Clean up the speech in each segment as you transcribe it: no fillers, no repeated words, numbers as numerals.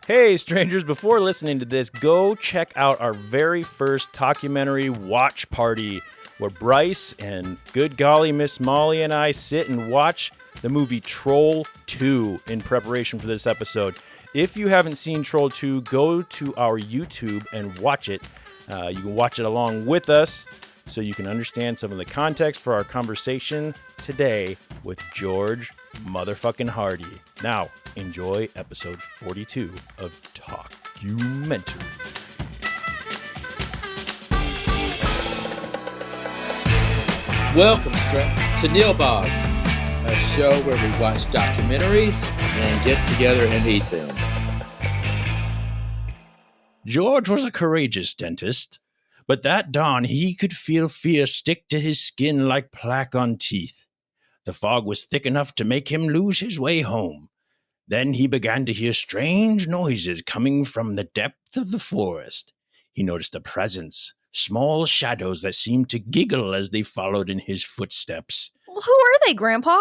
Hey, strangers, before listening to this, go check out our very first Talkumentary watch party, where Bryce and good golly Miss Molly and I sit and watch the movie Troll 2 in preparation for this episode. If you haven't seen Troll 2, go to our YouTube and watch it. You can watch it along with us so you can understand some of the context for our conversation today with George motherfucking Hardy. Now, enjoy episode 42 of Talkumentary. Welcome to NILBOG, a show where we watch documentaries and get together and eat them. George was a courageous dentist, but that dawn he could feel fear stick to his skin like plaque on teeth. The fog was thick enough to make him lose his way home. Then he began to hear strange noises coming from the depth of the forest. He noticed a presence, small shadows that seemed to giggle as they followed in his footsteps. Well, who are they, Grandpa?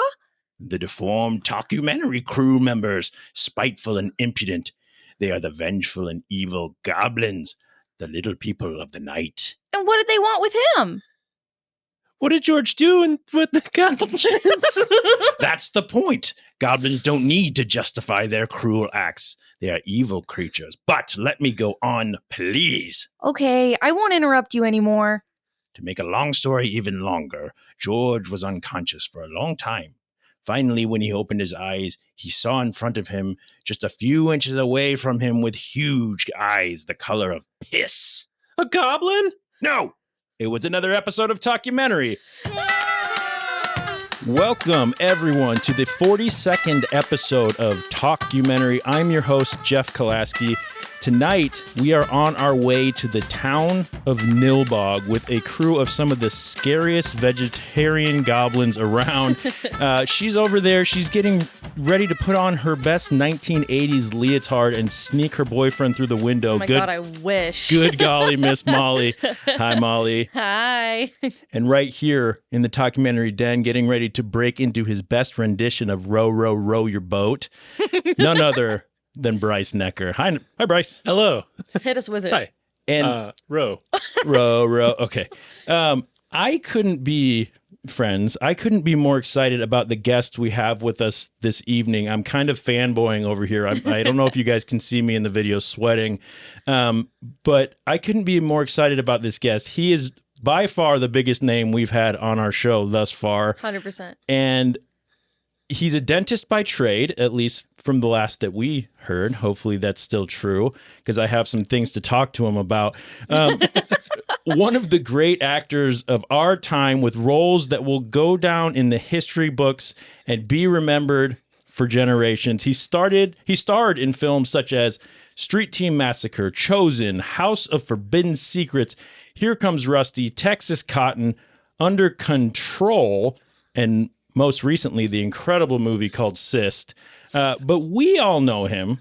The deformed Talkumentary crew members, spiteful and impudent. They are the vengeful and evil goblins, the little people of the night. And what did they want with him? What did George do with the goblins? That's the point. Goblins don't need to justify their cruel acts. They are evil creatures. But let me go on, please. Okay, I won't interrupt you anymore. To make a long story even longer, George was unconscious for a long time. Finally, when he opened his eyes, he saw in front of him, just a few inches away from him with huge eyes the color of piss. A goblin? No! It was another episode of Talkumentary. Welcome, everyone, to the 42nd episode of Talkumentary. I'm your host, Jeff Kolaski. Tonight, we are on our way to the town of NILBOG with a crew of some of the scariest vegetarian goblins around. She's over there. She's getting ready to put on her best 1980s leotard and sneak her boyfriend through the window. Oh my God, I wish. Good golly, Miss Molly. Hi, Molly. Hi. And right here in the Talkumentary den, getting ready to break into his best rendition of Row, Row, Row Your Boat, none other than Bryce Necker. Hi, Bryce. Hello. Hit us with it. Hi. And Row. row. Okay. I couldn't be more excited about the guest we have with us this evening. I'm kind of fanboying over here. I don't know if you guys can see me in the video sweating, but I couldn't be more excited about this guest. He is by far the biggest name we've had on our show thus far. 100%. And he's a dentist by trade, at least from the last that we heard. Hopefully that's still true, because I have some things to talk to him about. One of the great actors of our time with roles that will go down in the history books and be remembered for generations. He starred in films such as Street Team Massacre, Chosen, House of Forbidden Secrets, Here Comes Rusty, Texas Cotton, Under Control, and most recently, the incredible movie called Cyst. But we all know him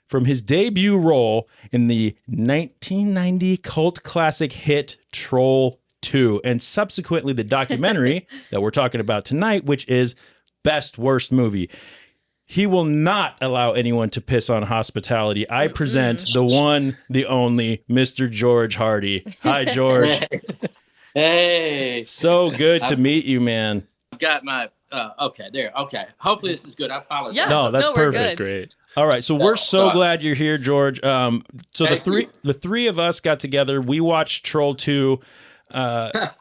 from his debut role in the 1990 cult classic hit Troll 2, and subsequently the documentary that we're talking about tonight, which is Best Worst Movie. He will not allow anyone to piss on hospitality. I present the one, the only, Mr. George Hardy. Hi, George. Hey. So good to meet you, man. I've got my, okay. Hopefully this is good. I apologize. Yeah. No, that's we're perfect. good. That's great. All right, so we're so glad you're here, George. So the three of us got together. We watched Troll 2, and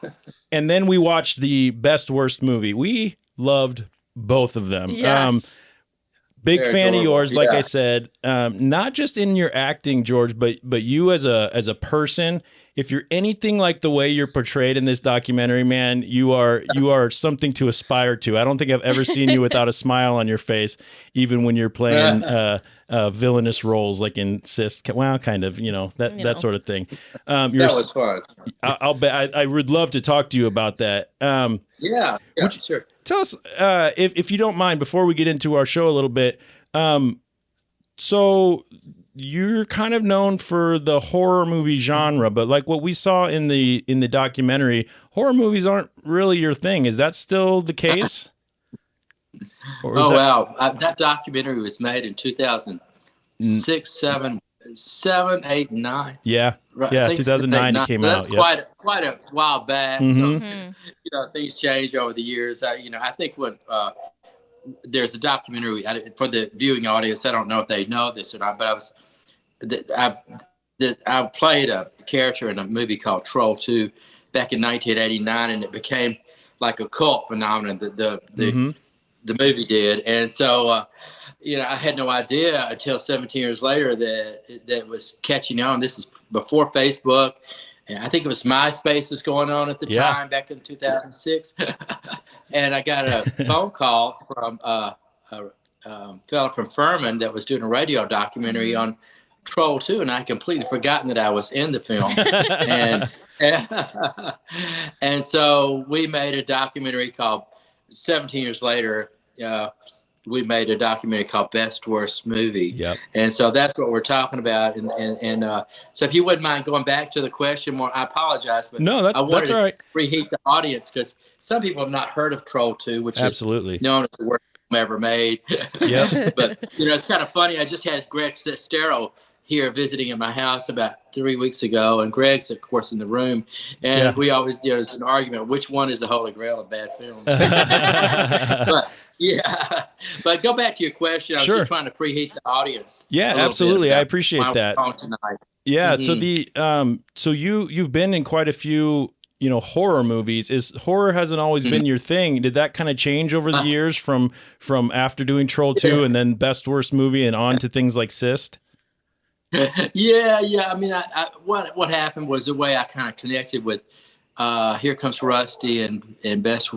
then we watched the Best Worst Movie. We loved both of them. Yes. Big They're fan adorable. of yours, like Yeah. I said. Not just in your acting, George, but you as a person. If you're anything like the way you're portrayed in this documentary, man, you are something to aspire to. I don't think I've ever seen you without a smile on your face, even when you're playing villainous roles like in Cyst. Well, kind of, that sort of thing. That was fun. I'll bet I would love to talk to you about that. Yeah, sure. Tell us, if you don't mind, before we get into our show a little bit. So you're kind of known for the horror movie genre, but like what we saw in the documentary, horror movies aren't really your thing. Is that still the case? Wow. That documentary was made in 2000. 6, 7, 7, 8, 9. Yeah. Right, Yeah, I think 2009 6, 8, it came 9. out. That's Yep. quite a while back. Mhm. So things change over the years. I think when there's a documentary for the viewing audience. I don't know if they know this or not, but I've played a character in a movie called Troll 2 back in 1989, and it became like a cult phenomenon. The movie did, and so I had no idea until 17 years later that it was catching on. This is before Facebook. And I think it was MySpace was going on at the time back in 2006. And I got a phone call from a fellow from Furman that was doing a radio documentary on Troll 2, and I completely forgotten that I was in the film. And so we made a documentary called 17 years later. We made a documentary called Best Worst Movie. Yep. And so that's what we're talking about. And so if you wouldn't mind going back to the question more, I apologize, but no, I wanted that's all right. to reheat the audience because some people have not heard of Troll 2, which Absolutely. is known as the worst film ever made. Yeah. But, it's kind of funny. I just had Greg Sestero here visiting at my house about 3 weeks ago, and Greg's, of course, in the room. And we always, there's an argument, which one is the holy grail of bad films? But go back to your question. I was just trying to preheat the audience. Yeah, absolutely. I appreciate that. Yeah. Mm-hmm. So you've been in quite a few, horror movies. Horror hasn't always been your thing. Did that kind of change over the years from after doing Troll 2 and then Best Worst Movie and on to things like Sist? Yeah. I mean, what happened was the way I kind of connected with Here Comes Rusty and Best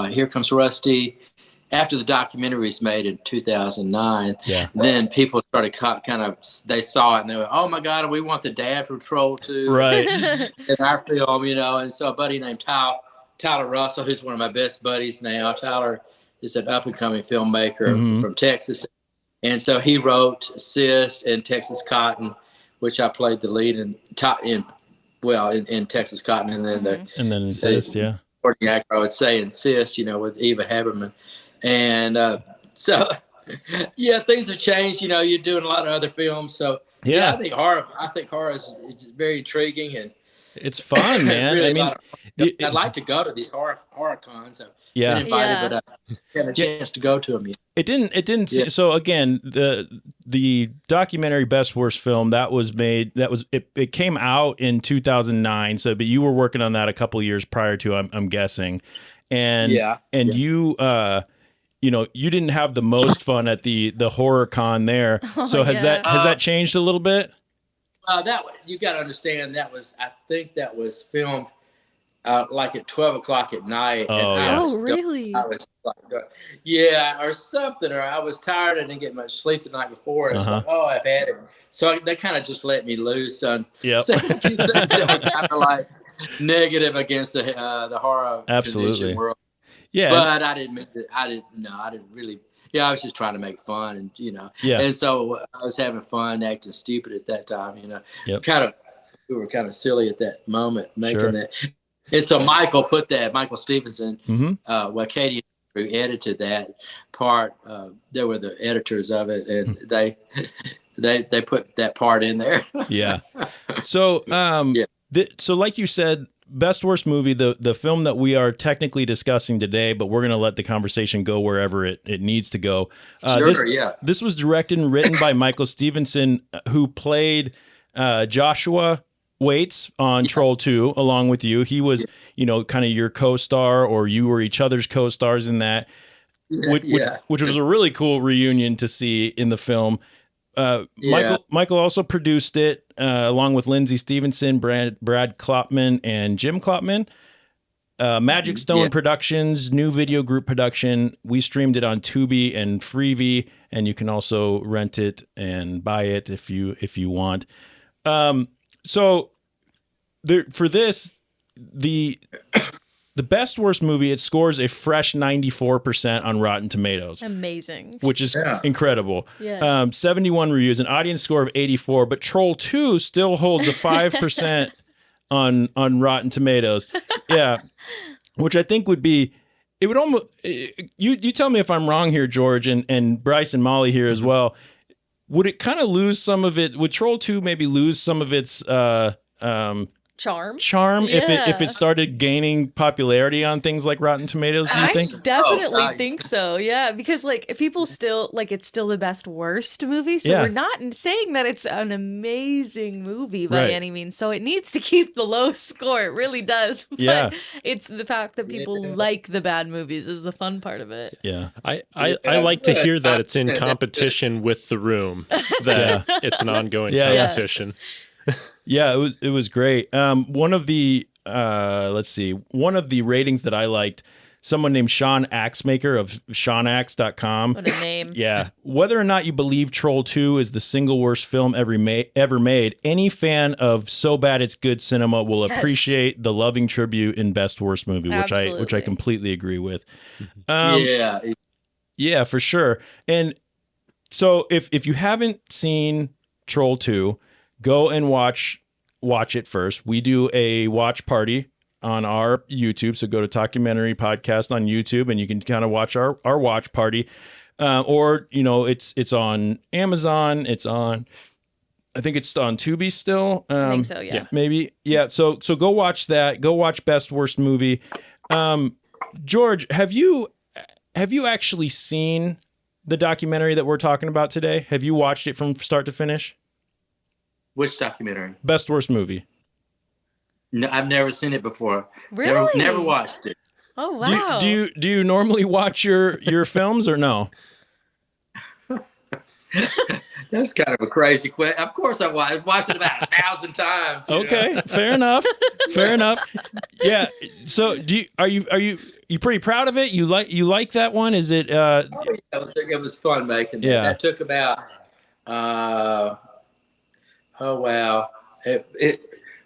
Here Comes Rusty. After the documentary was made in 2009, then people started they saw it and they were, oh my God, we want the dad from Troll 2 in our film, And so a buddy named Tyler Russell, who's one of my best buddies now. Tyler is an up and coming filmmaker from Texas. And so he wrote Sis and Texas Cotton, which I played the lead in Texas Cotton, and then in Sis, supporting actor, I would say, in Sis, with Eva Haberman. And so things have changed. You're doing a lot of other films, so I think horror is very intriguing and it's fun, man. Really, I'd like to go to these horror cons. I've been invited, but I haven't a chance to go to them yet. It didn't. So again, the documentary Best Worst Film it came out in 2009. So, but you were working on that a couple of years prior to, I'm guessing, and you you didn't have the most fun at the horror con there. So has that changed a little bit? That you got to understand I think that was filmed like at 12 o'clock at night. Really? I was like, or something, or I was tired. I didn't get much sleep the night before. And it's like, I've had it. So they kind of just let me loose on saying a few things that were kind of like negative against the horror convention world. Yeah, but I didn't really. Yeah, I was just trying to make fun, and and so I was having fun acting stupid at that time. We were kind of silly at that moment making that. And so Michael Stevenson, Katie who edited that part, they were the editors of it, and they put that part in there. So so like you said, Best Worst Movie, the film that we are technically discussing today, but we're going to let the conversation go wherever it needs to go. This was directed and written by Michael Stevenson, who played Joshua Waits on Troll 2 along with you. He was, kind of your co-star, or you were each other's co-stars in that, which was a really cool reunion to see in the film. Michael also produced it along with Lindsay Stevenson, Brad Klopman, and Jim Klopman. Magic Stone Productions, new video group production. We streamed it on Tubi and Freevee, and you can also rent it and buy it if you want. So for this, the Best Worst Movie, it scores a fresh 94% on Rotten Tomatoes. Amazing. Which is incredible. Yes. 71 reviews, an audience score of 84, but Troll 2 still holds a 5% on Rotten Tomatoes. Yeah. Which I think would almost, you tell me if I'm wrong here, George, and Bryce and Molly here as well. would it kind of lose some of it? Would Troll 2 maybe lose some of its charm if it started gaining popularity on things like Rotten Tomatoes? Do you think? I definitely think so. Yeah, because like if people still like it's still the best worst movie, so we're not saying that it's an amazing movie by any means. So it needs to keep the low score. It really does. But it's the fact that people like the bad movies is the fun part of it. Yeah. I like to hear that it's in competition with The Room. That it's an ongoing competition. Yes. Yeah, it was great. One of the ratings that I liked, someone named Sean Axemaker of SeanAxe.com. What a name. Yeah. Whether or not you believe Troll 2 is the single worst film ever made, any fan of So Bad It's Good cinema will appreciate the loving tribute in Best Worst Movie, which I completely agree with. Yeah, for sure. And so if you haven't seen Troll 2, go and watch it first. We do a watch party on our YouTube. So go to Talkumentary Podcast on YouTube and you can kind of watch our watch party. Or, it's on Amazon. I think it's on Tubi still. I think so, yeah. Maybe. Yeah. So go watch that. Go watch Best Worst Movie. George, have you actually seen the documentary that we're talking about today? Have you watched it from start to finish? Which documentary? Best Worst Movie. No, I've never seen it before. Really? Never watched it. Oh wow. Do you normally watch your films or no? That's kind of a crazy question. Of course, I watched it about 1,000 times. Okay, fair enough. Fair enough. Yeah. So, are you pretty proud of it? You like that one? Is it? It was fun making that. Yeah. That took about. Oh wow!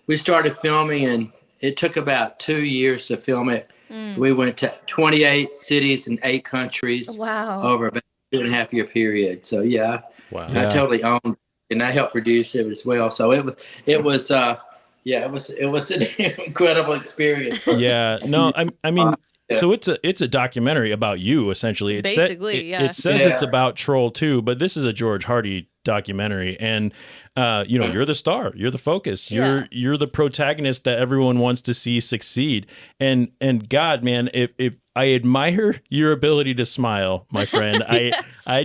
We started filming, and it took about 2 years to film it. We went to 28 cities in 8 countries. Wow! Over about a 2.5 year period. So yeah, wow! I totally owned it, and I helped produce it as well. So it was an incredible experience. Yeah. No, I mean. So it's a documentary about you essentially. It says it's about Troll 2, but this is a George Hardy documentary, and you're the star, you're the focus, you're the protagonist that everyone wants to see succeed. And God, man, if I admire your ability to smile, my friend. Yes. I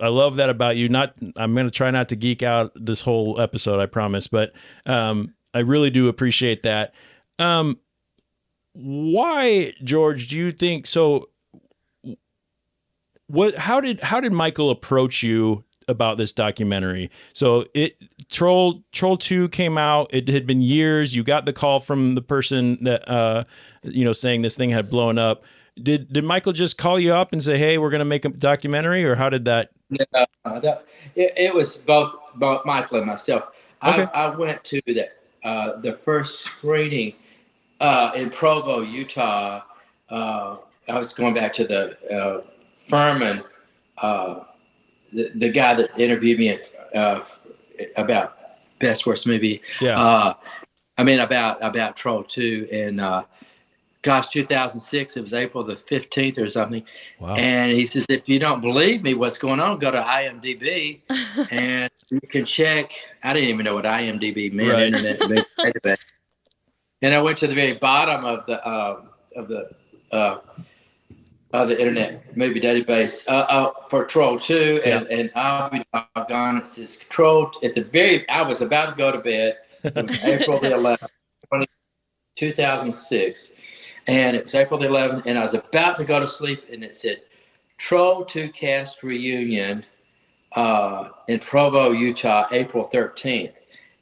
love that about you. I'm going to try not to geek out this whole episode, I promise, but I really do appreciate that. Why, George, do you think so? How did Michael approach you about this documentary? So Troll 2 came out. It had been years. You got the call from the person that saying this thing had blown up. Did Michael just call you up and say, "Hey, we're going to make a documentary," or how did that? It was both Michael and myself. Okay. I went to the first screening in Provo, Utah. I was going back to the Furman, the guy that interviewed me about Best Worst Movie. Yeah. About Troll 2 and 2006. It was April the 15th or something. Wow. And he says, if you don't believe me, what's going on? Go to IMDb and you can check. I didn't even know what IMDb meant. Right. Internet database. And I went to the very bottom of the Internet Movie Database for Troll 2, and I'll be doggone, it says Troll at the very. I was about to go to bed. It was April the 11th, 2006, and it was April the 11th, and I was about to go to sleep, and it said Troll 2 cast reunion in Provo, Utah, April 13th.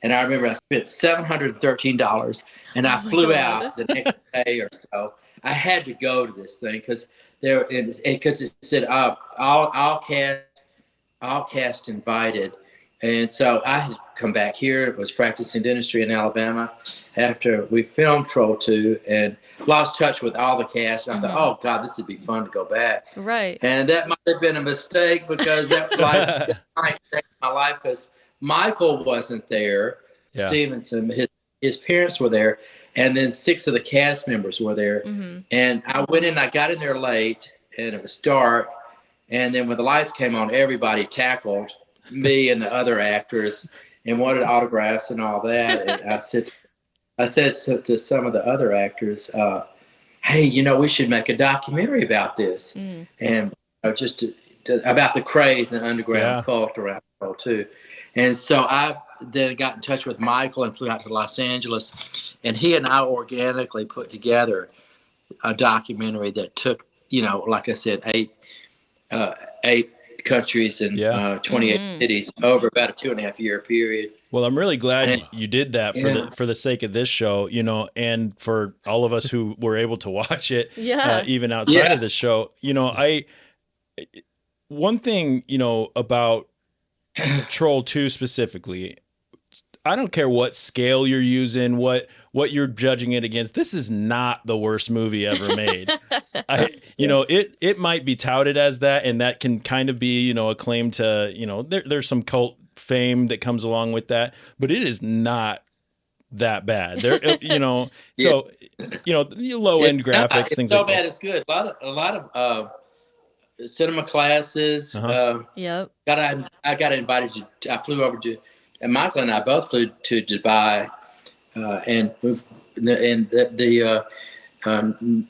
And I remember I spent $713, and I flew out the next day or so. I had to go to this thing because it said all cast invited, and so I had come back here. Was practicing dentistry in Alabama after we filmed Troll 2, and lost touch with all the cast. And I thought, oh God, this would be fun to go back. Right. And that might have been a mistake because that might take my life because Michael wasn't there. Yeah. Stevenson, his parents were there, and then 6 of the cast members were there. Mm-hmm. And I got in there late, and it was dark. And then when the lights came on, everybody tackled me and the other actors and wanted autographs and all that. And I said to some of the other actors, hey, we should make a documentary about this. And about the craze and underground cult around the world too. And so I then got in touch with Michael and flew out to Los Angeles, and he and I organically put together a documentary that took, like I said, eight countries and 28 cities over about a 2.5 year period. Well, I'm really glad you did that for the sake of this show, and for all of us who were able to watch it, even outside of the show. One thing, about Troll 2 specifically, I don't care what scale you're using, what you're judging it against. This is not the worst movie ever made. It might be touted as that, and that can kind of be, a claim to, there's some cult fame that comes along with that, but it is not that bad. There, so low end graphics, things like that. So bad it's good. A lot of cinema classes. Yep. I got invited to. I flew over to. And Michael and I both flew to Dubai, and the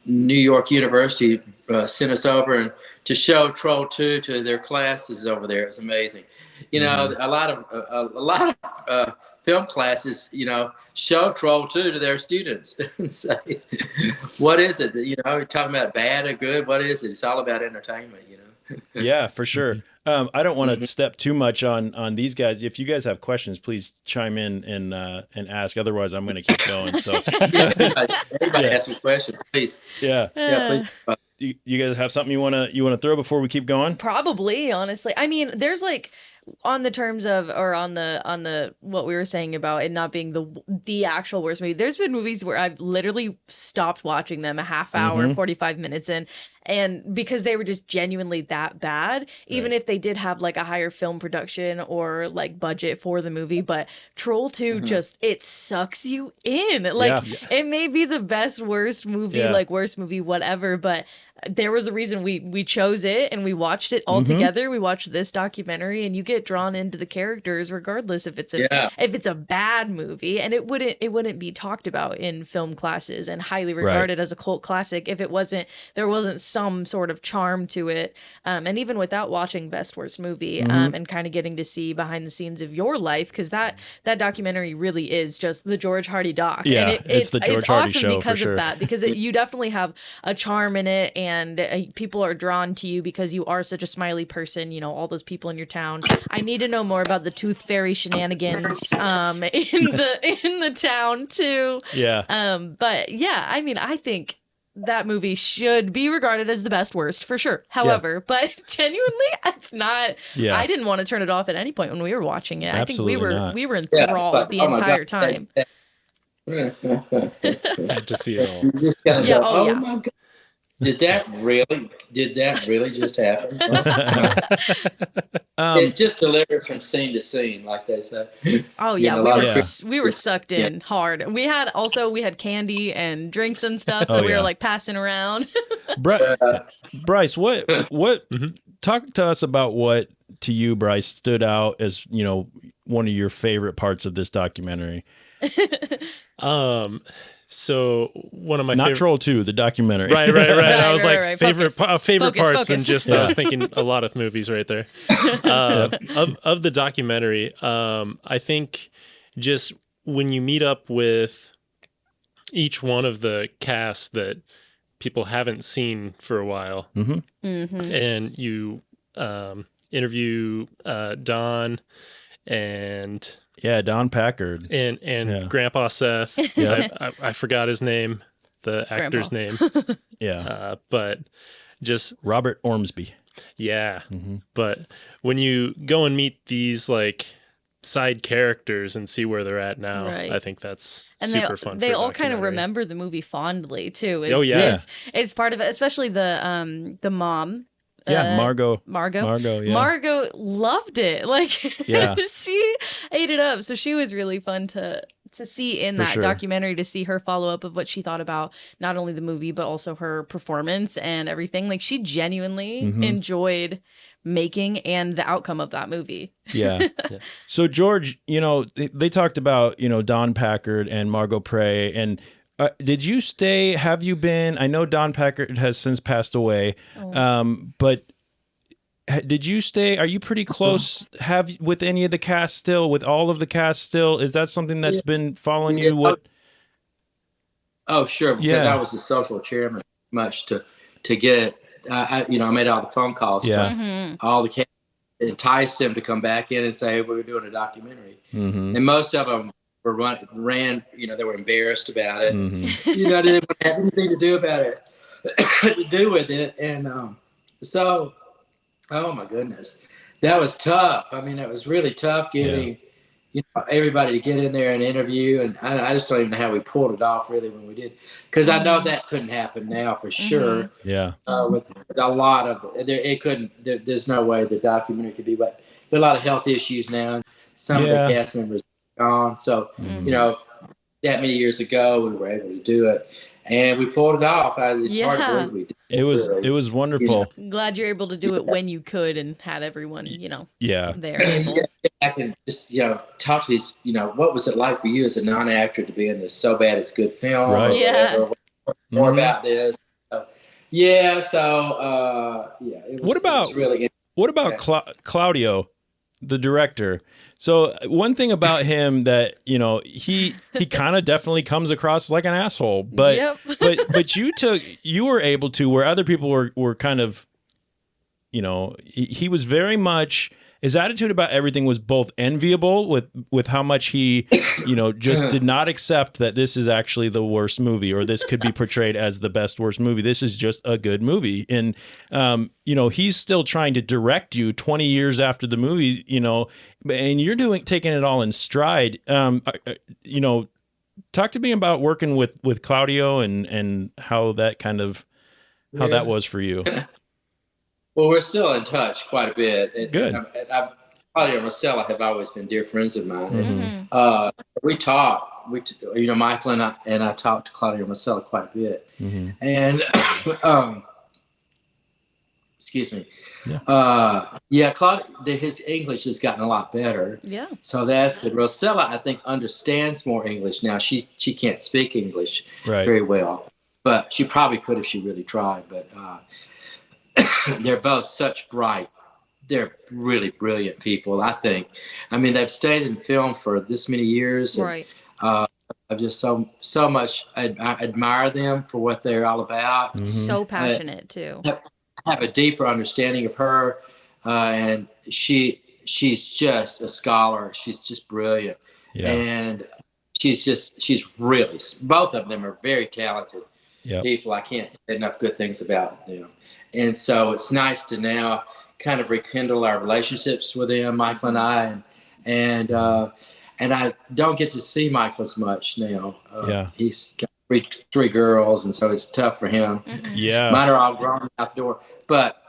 New York University sent us over and to show Troll 2 to their classes over there. It was amazing. A lot of film classes, show Troll 2 to their students and say, "What is it? You're talking about bad or good? What is it? It's all about entertainment." Yeah, for sure. I don't want to step too much on these guys. If you guys have questions, please chime in and ask. Otherwise, I'm going to keep going. So everybody ask a question, please. Yeah. Please. You guys have something you want to throw before we keep going? Probably, honestly. I mean, there's on the terms of, or on the what we were saying about it not being the actual worst movie, there's been movies where I've literally stopped watching them a half hour, 45 minutes in, and because they were just genuinely that bad, even if they did have a higher film production or budget for the movie. But Troll 2 just, it sucks you in. It may be the best worst movie, worst movie whatever, but there was a reason we chose it and we watched it all together. We watched this documentary, and you get drawn into the characters regardless if it's a bad movie, and it wouldn't be talked about in film classes and highly regarded as a cult classic if there wasn't some sort of charm to it. And even without watching Best Worst Movie, and kind of getting to see behind the scenes of your life, because that documentary really is just the George Hardy doc. Yeah, and it's the George Hardy awesome show because for sure. of that, because you definitely have a charm in it, and people are drawn to you because you are such a smiley person. All those people in your town. I need to know more about the Tooth Fairy shenanigans in the town too. Yeah. But yeah, I mean, I think that movie should be regarded as the best worst for sure. However, but genuinely, it's not. Yeah. I didn't want to turn it off at any point when we were watching it. Absolutely I think not. we were enthralled the entire time. Had to see it all. You just gotta go, my God. Did that really just happen? It just delivers from scene to scene, like they say. Oh yeah, we were sucked in hard. We had candy and drinks and stuff that we were passing around. Bryce, what talk to us about what to you, Bryce, stood out as one of your favorite parts of this documentary. So one of my favorite, Troll 2, the documentary. Right. I was favorite Focus. parts, and just I was thinking a lot of movies right there. Of the documentary, I think just when you meet up with each one of the cast that people haven't seen for a while, and you interview Don and. Yeah, Don Packard. And Grandpa Seth. I forgot his name, the actor's name. But just... Robert Ormsby. Yeah. But when you go and meet these side characters and see where they're at now, I think that's super fun. They all kind of remember the movie fondly too. It's part of it, especially the mom. Yeah, Margot. Yeah. Margot loved it. She ate it up. So she was really fun to see in that documentary, to see her follow up of what she thought about not only the movie but also her performance and everything. She genuinely enjoyed making and the outcome of that movie. Yeah. So George, they talked about, Don Packard and Margot Prey, and did you stay? Have you been? I know Don Packard has since passed away, but did you stay? Are you pretty close? With any of the cast still? With all of the cast still? Is that something that's been following you? What? Oh, sure. Because I was the social chairman, much to get. I made all the phone calls to all the cast, entice them to come back in and say, hey, we're doing a documentary. And most of them ran. They were embarrassed about it. They didn't have anything to do about it, to do with it. And so, oh my goodness, that was tough. I mean, it was really tough getting everybody to get in there and interview. And I just don't even know how we pulled it off really when we did, because I know that couldn't happen now for sure. Yeah, with a lot of it couldn't. There's no way the documentary could be. But there are a lot of health issues now. Some of the cast members are gone. So that many years ago we were able to do it. And we pulled it off. It's hard to believe we did. It was wonderful. Glad you're able to do it when you could and had everyone, there. I can just, talk to these, what was it like for you as a non-actor to be in this So Bad It's Good film? Right. Or whatever, more about this. So, it was really what about Claudio, the director? So one thing about him that, he kind of definitely comes across like an asshole, but but you were able to, where other people were kind of, he was very much, his attitude about everything was both enviable with how much he, just did not accept that this is actually the worst movie, or this could be portrayed as the best worst movie. This is just a good movie. And, he's still trying to direct you 20 years after the movie, and you're taking it all in stride. Talk to me about working with Claudio and how that kind of, how that was for you. Well, we're still in touch quite a bit. Good. Claudio and Marcella have always been dear friends of mine. And, we talk. Michael and I talked to Claudio and Marcella quite a bit. And excuse me. Claudio, his English has gotten a lot better. Yeah. So that's good. Marcella, I think, understands more English now. She can't speak English very well, but she probably could if she really tried. But they're both such they're really brilliant people, I think. I mean, they've stayed in film for this many years. And, I just so much I admire them for what they're all about. So passionate too. Have a deeper understanding of her, and she's just a scholar. She's just brilliant, and she's really, both of them are very talented people. I can't say enough good things about them. And so it's nice to now kind of rekindle our relationships with them, Michael and I, and I don't get to see Michael as much now. He's got three girls, and so it's tough for him. Yeah, mine are all grown out the door, but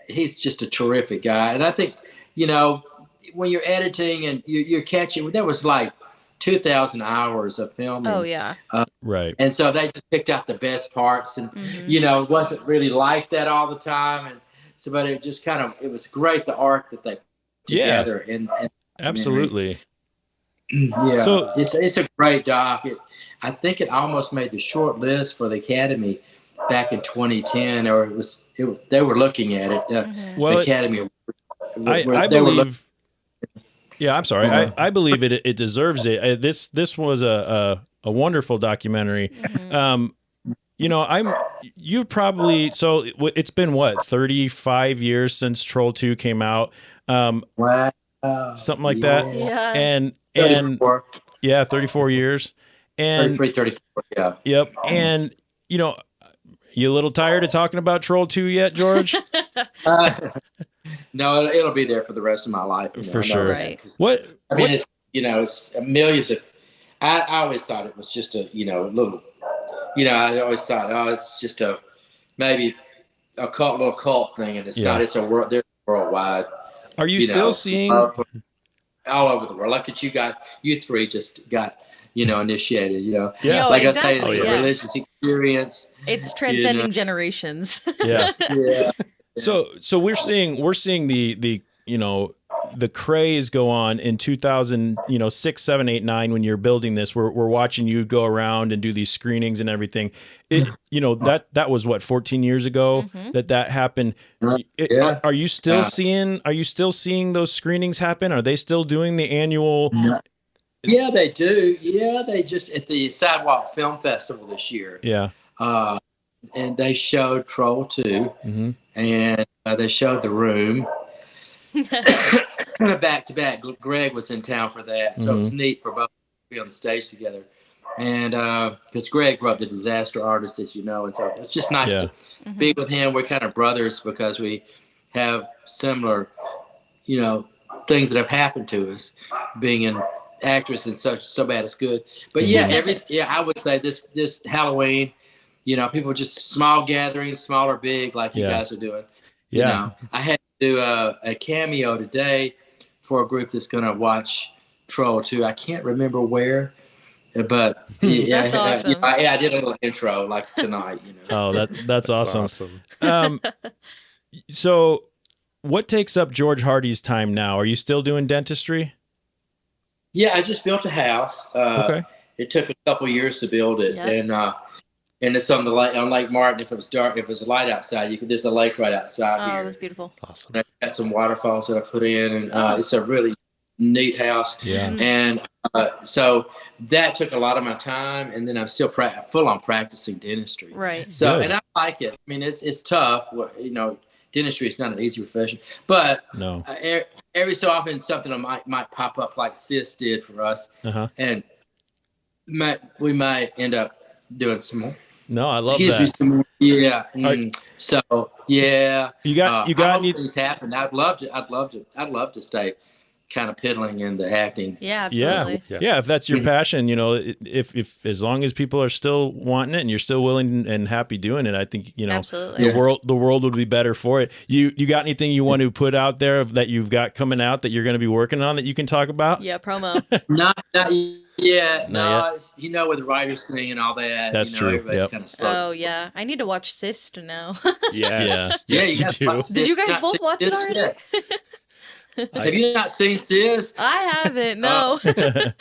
he's just a terrific guy. And I think when you're editing and you're catching, there was like 2,000 hours of filming. Oh yeah. Right. And so they just picked out the best parts, and it wasn't really like that all the time. And so, but it just it was great, the art that they put together. And absolutely. So it's a great doc. I think it almost made the short list for the Academy back in 2010, or they were looking at it. The Academy. I believe. Yeah, I'm sorry. I believe it deserves it. This was a wonderful documentary. You probably, so it's been what, 35 years since Troll 2 came out. Wow. Something like that. Yeah. And 34. 34 years. And 34, yeah. Yep. And you a little tired of talking about Troll 2 yet, George? No, it'll be there for the rest of my life. For sure. Right. It's millions of. I always thought it was just a little. I always thought, it's just maybe a little cult thing, and it's not. It's a world. They're worldwide. Are you still seeing all over the world? Look at you three just got initiated. Yeah. Like exactly. I say, it's a religious experience. It's transcending generations. Yeah. Yeah. So we're seeing the the craze go on in 2006, 7, 8, 9 when you're building this. We're watching you go around and do these screenings and everything. That was what 14 years ago that happened. Are you still seeing those screenings happen? Are they still doing the annual? Yeah, they do. Yeah, they just at the Sidewalk Film Festival this year. Yeah. And they showed Troll 2, and they showed The Room. Back to back. Greg was in town for that, so it was neat for both to be on the stage together. And because Greg wrote The Disaster Artist, as you know, and so it's just nice to be with him. We're kind of brothers because we have similar, things that have happened to us, being an actress and so bad it's good. But I would say this Halloween, people just small gatherings, small or big, like you guys are doing. I had to do a cameo today for a group that's going to watch Troll 2. I can't remember where, but that's awesome. I did a little intro like tonight. Oh, that's awesome. So, what takes up George Hardy's time now? Are you still doing dentistry? Yeah, I just built a house. Okay. It took a couple years to build it, and it's on the lake, on Lake Martin. If it was dark, if it was light outside, there's a lake right outside here. Oh, that's beautiful. Awesome. And I got some waterfalls that I put in, and it's a really neat house. Yeah. And so that took a lot of my time, and then I'm still full on practicing dentistry. Right. So, and I like it. I mean, it's tough. Dentistry is not an easy profession, but no. Every so often something might pop up like Sis did for us, and we might end up doing some more. No, I love Excuse that. me, some more. Yeah. So yeah, you got things happen. I'd love to stay kind of piddling in the acting. Yeah, absolutely. Yeah. If that's your passion, if as long as people are still wanting it and you're still willing and happy doing it, I think absolutely. the world would be better for it. You got anything you want to put out there that you've got coming out that you're going to be working on that you can talk about? Yeah, promo. Not yet. No, with the writers thing and all that. That's true. Everybody's kind of slow. Oh yeah, I need to watch Sist now. Yes. Yeah. Yes, you do. Did you guys both watch it already? Have you not seen Sis? I haven't. No. I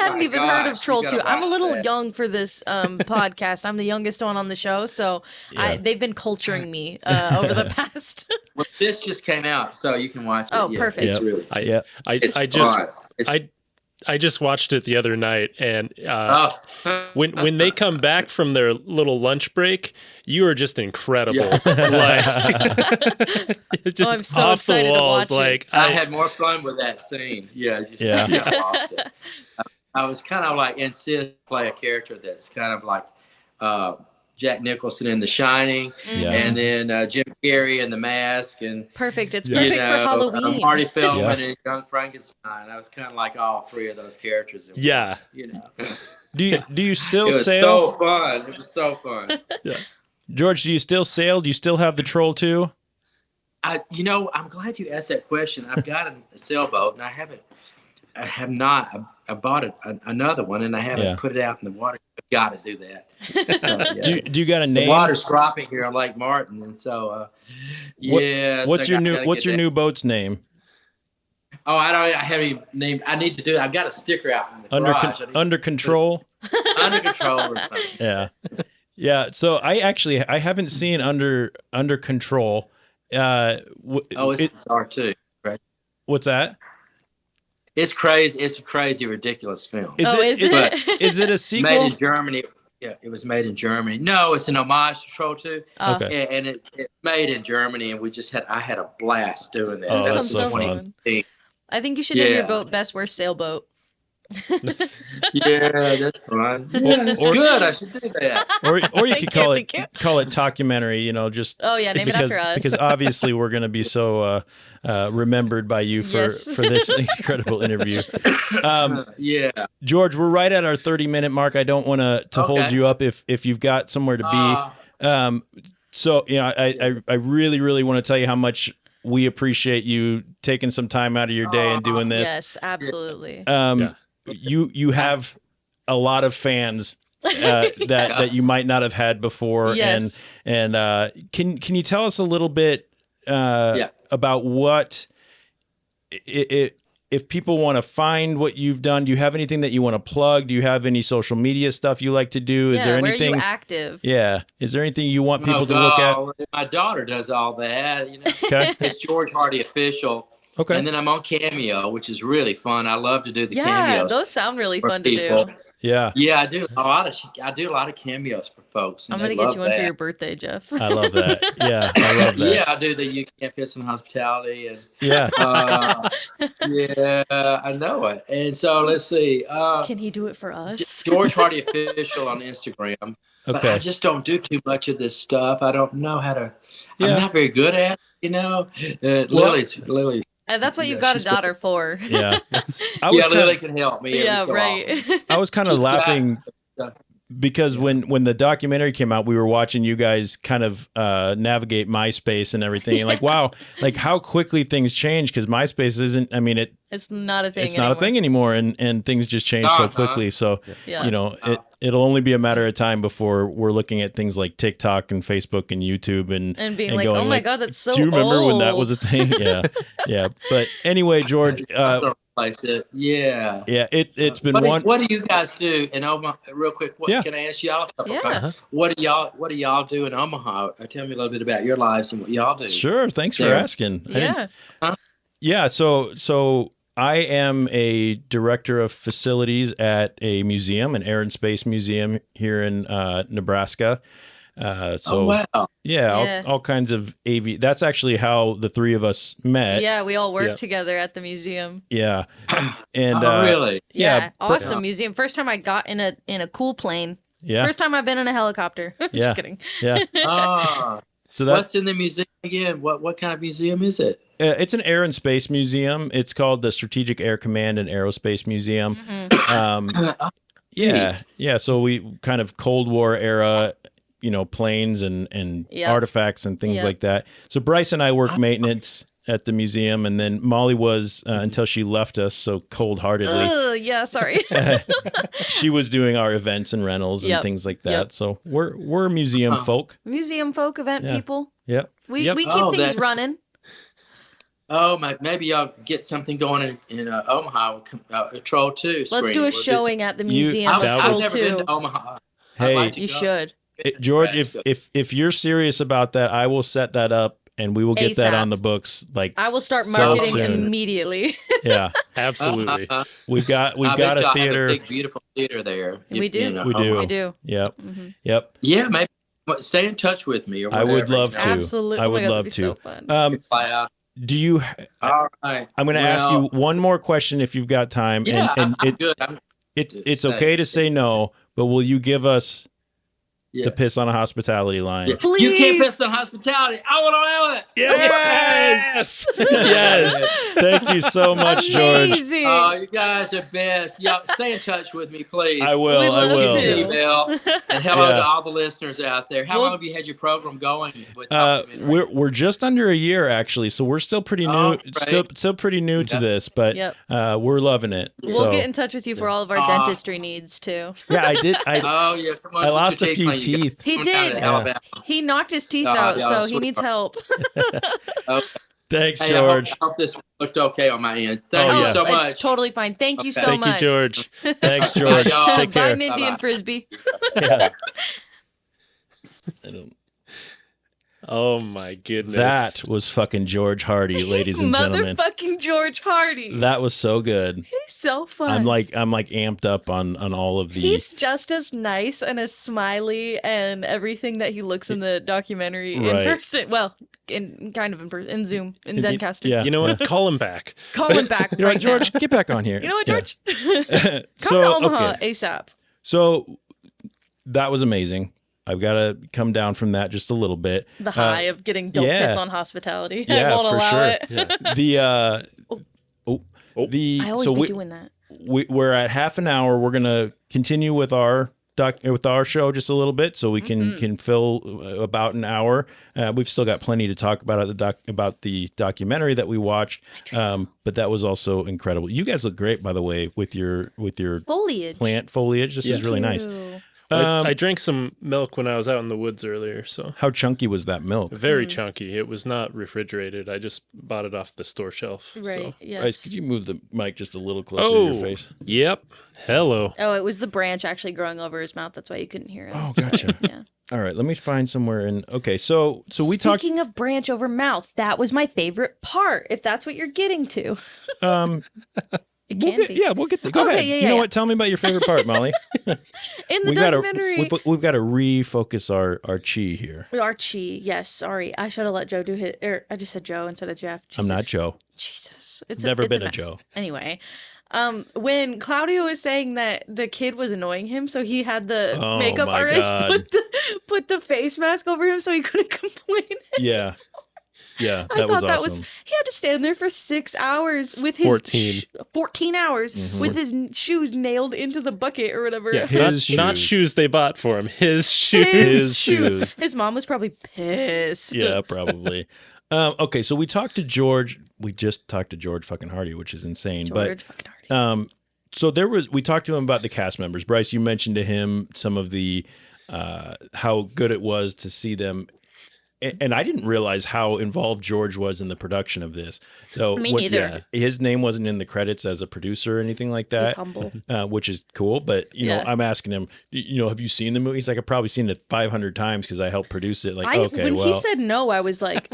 hadn't even heard of Troll 2. I'm a little young for this podcast. I'm the youngest one on the show, so they've been culturing me over the past. Well, this just came out, so you can watch it. Oh, perfect. It's really. I just watched it the other night, and when they come back from their little lunch break, you are just incredible. Yeah. Just I'm so off excited the walls. to watch it. I had more fun with that scene. I lost it. I was kind of like, and Sis play a character that's kind of like Jack Nicholson in The Shining, and then Jim Carrey in The Mask, and perfect. It's perfect for Halloween. Marty Feldman in Young Frankenstein. I was kind of like all three of those characters. Do you still sail? So fun. It was so fun. Yeah. George, do you still sail? Do you still have the Troll 2? I'm glad you asked that question. I've got a sailboat, and I have not. I bought another one, and I haven't put it out in the water. I've got to do that. So, do you got a name? The water's dropping here on Lake Martin, and so What's your new boat's name? Oh, I don't have any name. I need to do it. I've got a sticker out in the garage. Under Control. Under Control or something. Yeah. Yeah, so I haven't seen Under Control. It's R2, right? What's that? It's crazy. It's a crazy, ridiculous film. Is it? Is it a sequel? Made in Germany. Yeah, it was made in Germany. No, it's an homage to Troll 2. Okay. And it's made in Germany, and I had a blast doing that. Oh, that that's so fun. I think you should name your boat Best Worst Sailboat. That's fun. It's good. I should do that. Or you could call it Talkumentary. Name it after us. Because obviously we're going to be so remembered by you for this incredible interview. George, we're right at our 30-minute mark. I don't want to hold you up if you've got somewhere to be. So I really, really want to tell you how much we appreciate you taking some time out of your day and doing this. Yes, absolutely. You have a lot of fans that you might not have had before. Yes. And can you tell us a little bit about what if people want to find what you've done? Do you have anything that you want to plug? Do you have any social media stuff you like to do? Is there anything? Where are you active? Yeah. Is there anything you want people to look at? My daughter does all that. Okay. It's George Hardy Official. Okay. And then I'm on Cameo, which is really fun. I love to do the cameos. Yeah, those sound really fun to do. Yeah. Yeah, I do a lot of cameos for folks. I'm gonna get you one for your birthday, Jeff. I love that. Yeah, I love that. Yeah, I do the You Can't Piss on Hospitality, and yeah, yeah, I know it. And so let's see. Can he do it for us? George Hardy Official on Instagram. But Okay. I just don't do too much of this stuff. I don't know how to. I'm not very good at it. Lily's. And that's what you've got a daughter for. Yeah. Lily can help me. Right. I was kind of laughing because when the documentary came out, we were watching you guys kind of navigate MySpace and everything. And like, wow, like how quickly things change, because MySpace isn't, I mean, it's not a thing It's not a thing anymore, and things just change so quickly. So, it'll only be a matter of time before we're looking at things like TikTok and Facebook and YouTube and being like, going, oh my God, that's so old. Do you remember when that was a thing? Yeah. Yeah. But anyway, George, yeah. It's been what do you guys do in Omaha? Real quick, can I ask y'all? What do y'all do in Omaha? Tell me a little bit about your lives and what y'all do. Sure. Thanks for asking. Yeah. So I am a director of facilities at a museum, an Air and Space Museum here in Nebraska. All kinds of AV. That's actually how the three of us met. Yeah, we all worked together at the museum. Yeah, and really, awesome museum. First time I got in a cool plane. Yeah, first time I've been in a helicopter. Just kidding. Yeah. So what's in the museum again? What kind of museum is it? It's an Air and Space Museum. It's called the Strategic Air Command and Aerospace Museum. Mm-hmm. So we kind of Cold War era, planes and artifacts and things like that. So Bryce and I work maintenance at the museum, and then Molly was until she left us so cold-heartedly. Sorry. She was doing our events and rentals and things like that. Yep. So we're museum folk. Museum folk, event people. Yep. We keep things running. Oh, maybe y'all get something going in Omaha, a Troll 2 screen. Let's do a showing at the museum of Troll 2. I've never been to Omaha. Hey, you should. George, if you're serious about that, I will set that up. And we will get ASAP. that on the books. Like I will start marketing immediately. Yeah, absolutely. We've got a theater, have a big, beautiful theater there. We do. We do. Yep. Mm-hmm. Yep. Yeah, maybe stay in touch with me. Or whatever, I would love to. Absolutely. I would love to. So fun. Do you? All right. I'm going to ask you one more question if you've got time. Yeah, I'm good. It's okay to say no, but will you give us the Piss on a Hospitality line? Yeah. You can't piss on hospitality. I want to know it. Yes. Yes. Thank you so much, George. Oh, you guys are best. Y'all stay in touch with me, please. I will. I will. Email. And hello to all the listeners out there. How long have you had your program going? With we're just under a year actually, so we're still pretty new. Still pretty new to this, but we're loving it. We'll get in touch with you for all of our dentistry needs too. Yeah, I did. Come on, I lost a few teeth. He did. He knocked his teeth out, so he needs help. Thanks, George. I hope this looked okay on my end. Thank you so much. It's totally fine. Thank you so much. Thank you, George. Thanks, George. Take care. Bye, Mindy and Frisbee. Yeah. Oh my goodness. That was fucking George Hardy, ladies and gentlemen. Motherfucking George Hardy. That was so good. He's so fun. I'm like amped up on all of these. He's just as nice and as smiley and everything that he looks in the documentary in person. Well, in person, in Zoom, in Zencaster. Yeah. You know what? Call him back. Call him back. You know what, George? Get back on here. You know what, George? Come to Omaha ASAP. So that was amazing. I've got to come down from that just a little bit. The high of getting don't piss on hospitality. Yeah, I won't allow sure. it. Yeah. I always be doing that. We're at half an hour. We're going to continue with our our show just a little bit, so we can fill about an hour. We've still got plenty to talk about the documentary that we watched. But that was also incredible. You guys look great, by the way, with your foliage, plant foliage. This is really nice. I drank some milk when I was out in the woods earlier. So how chunky was that milk? Very chunky. It was not refrigerated. I just bought it off the store shelf. Right. So. Yes. Bryce, could you move the mic just a little closer to your face? Yep. Hello. Oh, it was the branch actually growing over his mouth. That's why you couldn't hear him. Oh, gotcha. Yeah. All right. Let me find somewhere in. Okay. So we talked. Speaking of branch over mouth, that was my favorite part. If that's what you're getting to. It can be. Yeah, we'll get there. Go ahead. Yeah, you know what? Tell me about your favorite part, Molly. In the documentary. We've got to refocus our chi here. Our chi, yes. Sorry. I should have let Joe do his. I just said Joe instead of Jeff. Jesus. I'm not Joe. Jesus. Never been a mess. Joe. Anyway. When Claudio was saying that the kid was annoying him, so he had the makeup artist put the face mask over him so he couldn't complain. Yeah. Yeah, I was thought that awesome. he had to stand there for 6 hours with his 14 hours with his shoes nailed into the bucket or whatever. Yeah, not shoes they bought for him. His shoes. His shoes. His mom was probably pissed. Yeah, probably. Okay, so we talked to George. We just talked to George fucking Hardy, which is insane. George fucking Hardy. So we talked to him about the cast members. Bryce, you mentioned to him some of the how good it was to see them. And I didn't realize how involved George was in the production of this. So Me neither. Yeah, his name wasn't in the credits as a producer or anything like that. He's humble. Which is cool. But, you know, I'm asking him, have you seen the movie? He's like, I've probably seen it 500 times because I helped produce it. Like, when he said no, I was like,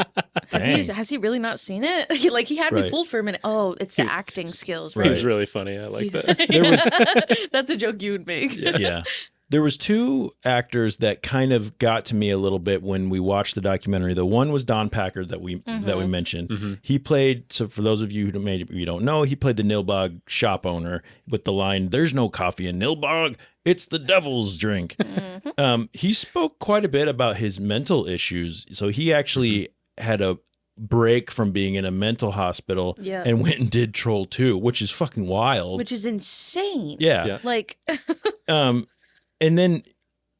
has he really not seen it? He had me fooled for a minute. Oh, it's the acting skills, right? He's really funny. I like that. That's a joke you would make. Yeah. There was two actors that kind of got to me a little bit when we watched the documentary. The one was Don Packard that we mentioned. Mm-hmm. He played, so for those of you who maybe don't know, he played the NILBOG shop owner with the line, "There's no coffee in NILBOG, it's the devil's drink." Mm-hmm. He spoke quite a bit about his mental issues. So he actually had a break from being in a mental hospital and went and did Troll 2, which is fucking wild. Which is insane. Yeah. Like... And then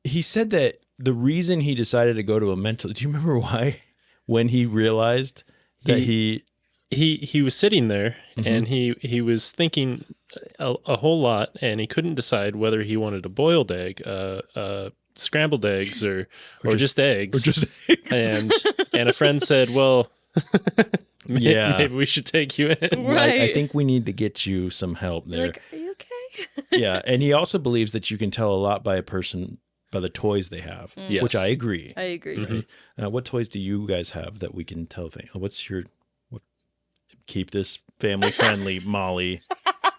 he said that the reason he decided to go to a mental, do you remember why? When he realized that he was sitting there and he was thinking a whole lot, and he couldn't decide whether he wanted a boiled egg, scrambled eggs, or just eggs. Or just eggs. And a friend said, well, maybe we should take you in. Right. I think we need to get you some help there. Like, are you okay? Yeah, and he also believes that you can tell a lot by a person by the toys they have, which I agree. I agree. Mm-hmm. What toys do you guys have that we can tell things? Keep this family friendly, Molly.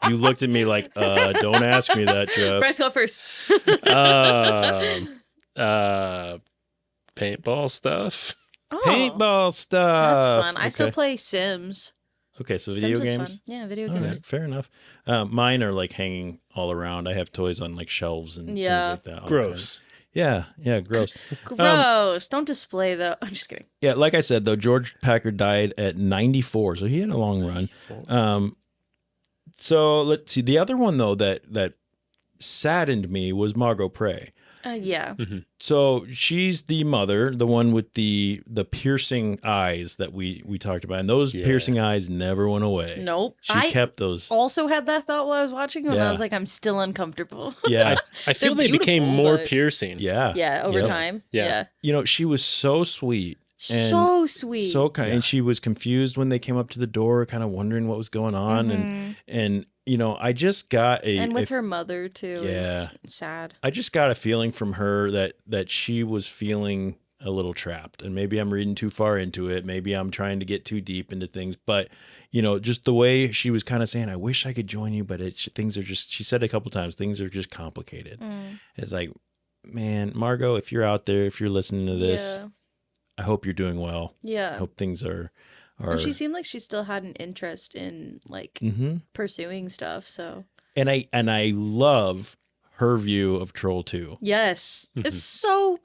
You looked at me like, don't ask me that, Jeff. Bryce, go first. Paintball stuff. Oh, Paintball stuff. That's fun. I still play Sims. Okay, so video Sims games. Is fun. Yeah, video games. Right, fair enough. Mine are like hanging all around. I have toys on like shelves and things like that. Gross. Yeah, gross. Gross. Don't display though. I'm just kidding. Yeah, like I said though, George Packard died at 94, so he had a long run. So let's see. The other one though that saddened me was Margot Prey. Yeah. Mm-hmm. So she's the mother, the one with the piercing eyes that we talked about, and those piercing eyes never went away. Nope. She kept those. Also had that thought while I was watching them. I was like, I'm still uncomfortable. Yeah. I feel they became more piercing. Yeah. Yeah, over time. Yeah. You know, she was so sweet. And so sweet. So kind. And she was confused when they came up to the door, kind of wondering what was going on. And you know, I just got and with her mother too. Yeah. Is sad. I just got a feeling from her that she was feeling a little trapped, and maybe I'm reading too far into it. Maybe I'm trying to get too deep into things, but you know, just the way she was kind of saying, I wish I could join you, but things are just, she said a couple times, things are just complicated. It's like, man, Margot, if you're out there, if you're listening to this, I hope you're doing well. Yeah. I hope things are. And she seemed like she still had an interest in like pursuing stuff. So. And I love her view of Troll 2. Yes. It's so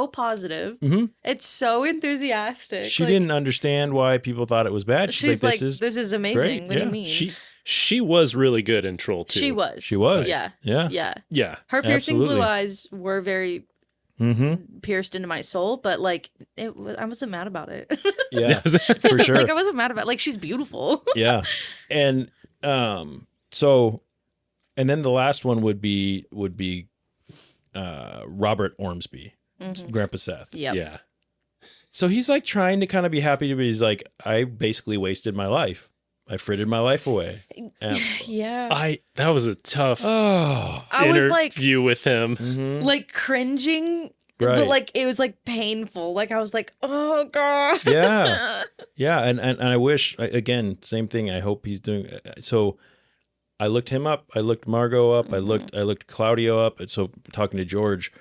positive. It's so enthusiastic. She didn't understand why people thought it was bad. She's like, this is amazing. great. What do you mean? she was really good in Troll 2. She was. Yeah. Yeah. Her piercing Absolutely. blue eyes were very pierced into my soul, but like I wasn't mad about it. Yeah, for sure. Like I wasn't mad about it. Like she's beautiful. Yeah. And so and then the last one would be Robert Ormsby, Grandpa Seth. Yep. Yeah. So he's like trying to kind of be happy, but he's like, I basically wasted my life. I frittered my life away. Yeah. That was a tough I was like interview with him. like cringing, Right. but like it was like painful. Like I was like, oh god. Yeah. Yeah. And I wish, again, same thing. I hope he's doing. So I looked him up. I looked Margot up. I looked Claudio up. And so talking to George,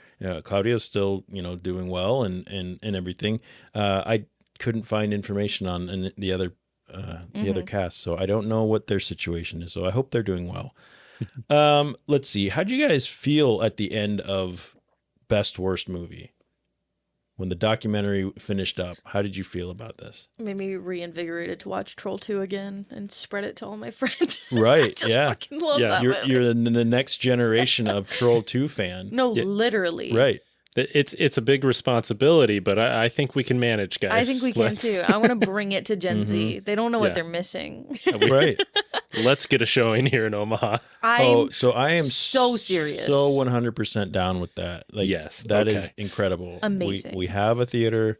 Claudio's still, doing well and everything. I couldn't find information on the other cast, so I don't know what their situation is. So I hope they're doing well. Let's see. How'd you guys feel at the end of Best Worst Movie? When the documentary finished up, how did you feel about this? Made me reinvigorated to watch Troll 2 again and spread it to all my friends. Right. I just fucking love that movie. You're the next generation of Troll 2 fan. No, literally. Right. It's a big responsibility, but I think we can manage, guys. I think we can too. I want to bring it to Gen Z. They don't know what they're missing. Right. Let's get a showing here in Omaha. I am so serious. So 100% down with that. Like, yes, that is incredible. Amazing. We have a theater.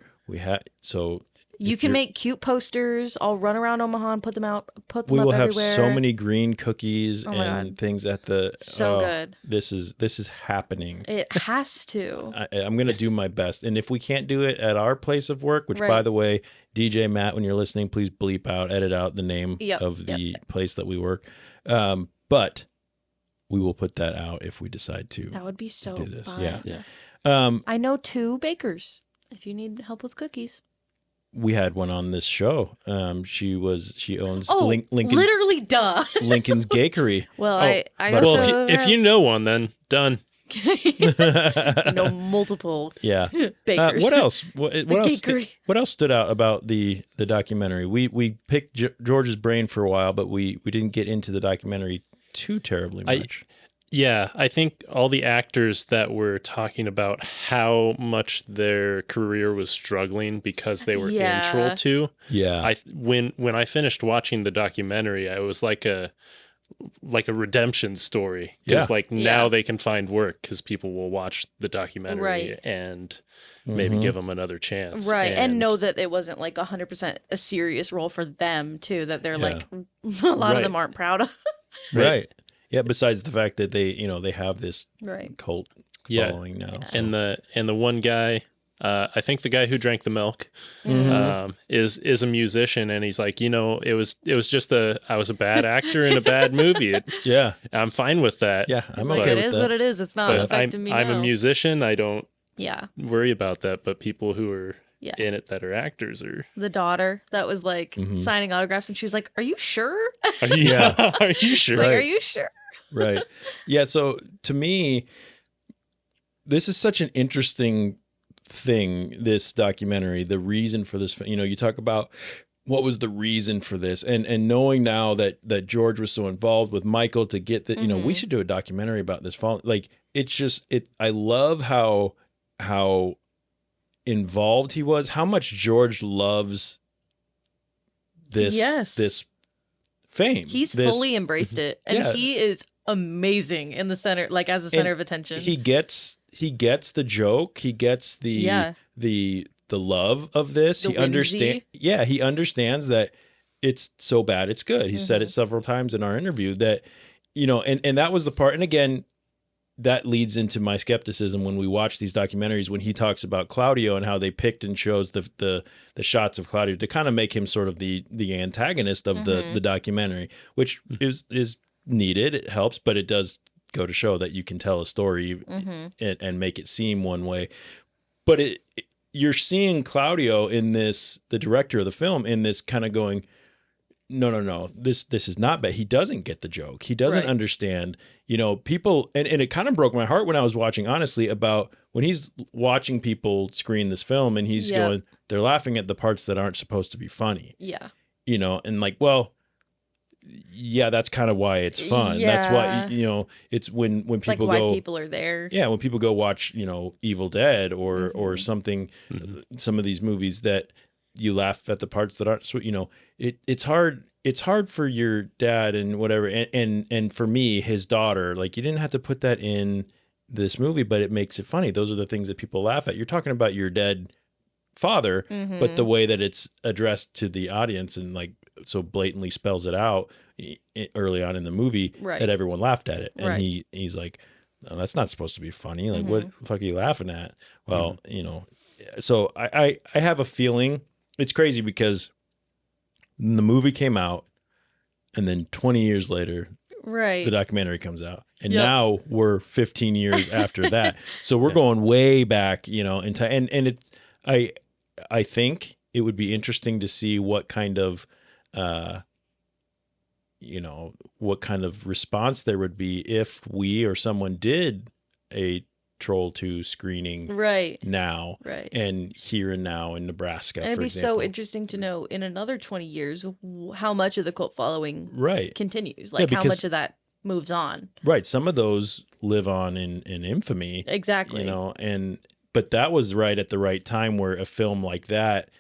You can make cute posters. I'll run around Omaha and put them up everywhere. We will have so many green cookies and things at the. So good. This is happening. It has to. I'm gonna do my best, and if we can't do it at our place of work, which by the way, DJ Matt, when you're listening, please edit out the name of the place that we work. But we will put that out if we decide to. That would be so do this. fun. Yeah. I know 2 bakers. If you need help with cookies. We had one on this show. She owns Lincoln's, literally, duh. Lincoln's Gakery. Well, if you know one, then done. Multiple What bakers. else? What else stood out about the documentary? We picked George's brain for a while, but we didn't get into the documentary too terribly much. I think all the actors that were talking about how much their career was struggling because they were in Troll 2. Yeah. When I finished watching the documentary, I was like a redemption story. Because now they can find work because people will watch the documentary and maybe give them another chance. Right. And know that it wasn't like 100% a serious role for them too, that they're like, a lot of them aren't proud of. Right. Yeah, besides the fact that they have this cult following now. So. And the one guy, I think the guy who drank the milk, is a musician, and he's like, it was just I was a bad actor in a bad movie. I'm fine with that. Yeah, I'm okay with that. It is what it is. It's not affecting me. I'm a musician. I don't worry about that. But people who are in it that are actors are the daughter that was like signing autographs, and she was like, "Are you sure? Are you sure? Like, are you sure?" Right. Yeah. So to me, this is such an interesting thing, this documentary, the reason for this, you talk about what was the reason for this and knowing now that George was so involved with Michael to get that, we should do a documentary about this fall. Like, it's just, I love how involved he was, how much George loves this fame. He's fully embraced it. And he is amazing in the center, like as a center of attention. He gets the joke. He gets the love of this. He understands. Yeah, he understands that it's so bad it's good. He said it several times in our interview that, and that was the part. And again, that leads into my skepticism when we watch these documentaries, when he talks about Claudio and how they picked and chose the shots of Claudio to kind of make him sort of the antagonist of the documentary, which is needed. It helps, but it does go to show that you can tell a story and make it seem one way. But you're seeing Claudio in this, the director of the film, in this kind of going, no, this is not bad. He doesn't get the joke. He doesn't understand, people. And it kind of broke my heart when I was watching, honestly, about when he's watching people screen this film and he's going, they're laughing at the parts that aren't supposed to be funny. Yeah. And like, well, yeah, that's kind of why it's fun. Yeah. That's why, you know, it's when It's people like go, why people are there. yeah, when people go watch, you know, Evil Dead or something, some of these movies that you laugh at the parts that aren't sweet, you know, it's hard. It's hard for your dad and whatever. And for me, his daughter, like you didn't have to put that in this movie, but it makes it funny. Those are the things that people laugh at. You're talking about your dead father, but the way that it's addressed to the audience and like so blatantly spells it out early on in the movie that everyone laughed at it. And he's like, no, that's not supposed to be funny. Like, what the fuck are you laughing at? Well, you know, so I have a feeling it's crazy because the movie came out and then 20 years later, the documentary comes out. And now we're 15 years after that. So we're going way back, you know, into, and it, I think it would be interesting to see what kind of, you know, what kind of response there would be if we or someone did a Troll 2 screening now and here and now in Nebraska, and it'd for be example. so interesting to know in another 20 years how much of the cult following continues, like how much of that moves on. Right. Some of those live on in infamy. Exactly. You know, but that was right at the right time where a film like that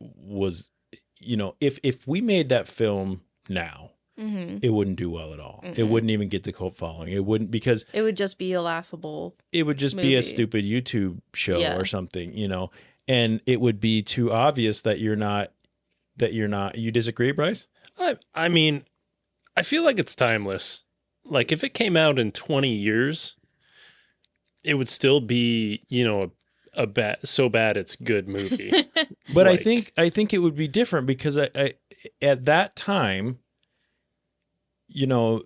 was, you know, if we made that film now, it wouldn't do well at all. It wouldn't even get the cult following. It wouldn't, because it would just be a laughable. It would just movie. be a stupid YouTube show or something, you know, and it would be too obvious that you're not. You disagree, Bryce? I mean, I feel like it's timeless. Like if it came out in 20 years, it would still be, you know, a so bad it's good movie. But like, I think it would be different because I at that time, you know,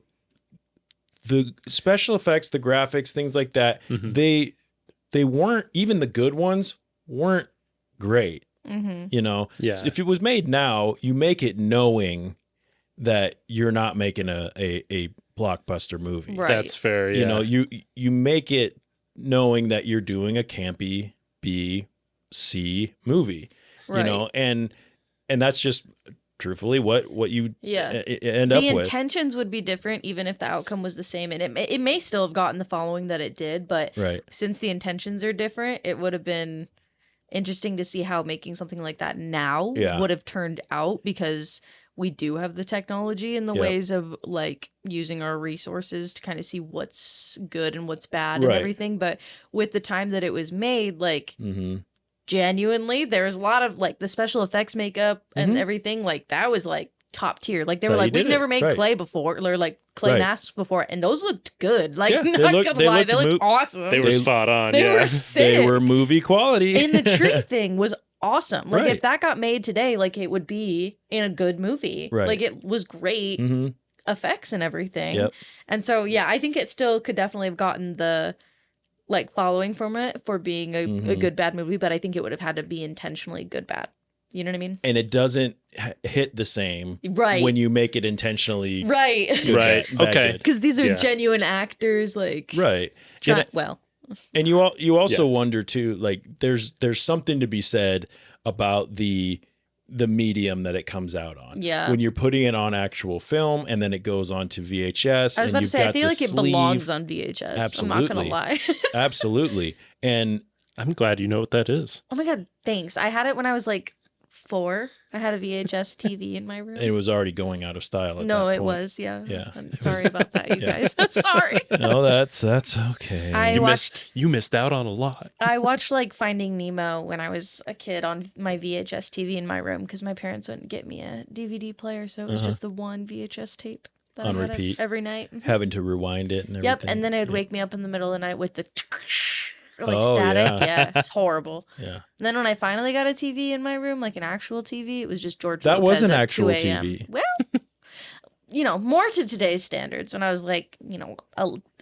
the special effects, the graphics, things like that, they weren't, even the good ones weren't great. You know, so if it was made now, you make it knowing that you're not making a blockbuster movie. Right. That's fair. Yeah. You know, you make it knowing that you're doing a campy B, C movie. You know, and that's just truthfully what you end up with. The intentions would be different even if the outcome was the same, and it may still have gotten the following that it did, but since the intentions are different, it would have been interesting to see how making something like that now would have turned out, because we do have the technology and the ways of like using our resources to kind of see what's good and what's bad and everything. But with the time that it was made, like genuinely, there was a lot of like the special effects makeup and everything, like that was like top tier. Like they were like, we've never made clay before, or like clay masks before, and those looked good. Like not gonna lie, they looked awesome. They were spot on. They were sick. They were movie quality. And the tree thing was awesome. Like if that got made today, like it would be in a good movie. Like it was great effects and everything. And so I think it still could definitely have gotten the like following from it for being a good bad movie, but I think it would have had to be intentionally good bad. You know what I mean? And it doesn't hit the same when you make it intentionally good, okay, because these are genuine actors, like and you also wonder too, like there's something to be said about the medium that it comes out on. When you're putting it on actual film and then it goes on to VHS. I was about to say, I feel like it belongs on VHS. Absolutely. I'm not gonna lie. Absolutely. And I'm glad you know what that is. Oh my God, thanks. I had it when I was like 4. I had a VHS TV in my room. And it was already going out of style at that No, point. it was, yeah. I'm sorry about that, you guys. I'm sorry. No, that's okay. You missed out on a lot. I watched like Finding Nemo when I was a kid on my VHS TV in my room because my parents wouldn't get me a DVD player, so it was just the one VHS tape that on I had repeat every night. Having to rewind it and everything. Yep, and then it would wake me up in the middle of the night with the static. Yeah, it's horrible. Yeah. And then when I finally got a TV in my room, like an actual TV, it was just George That Lopez was an at actual 2 a.m. TV. Well, you know, more to today's standards. When I was like,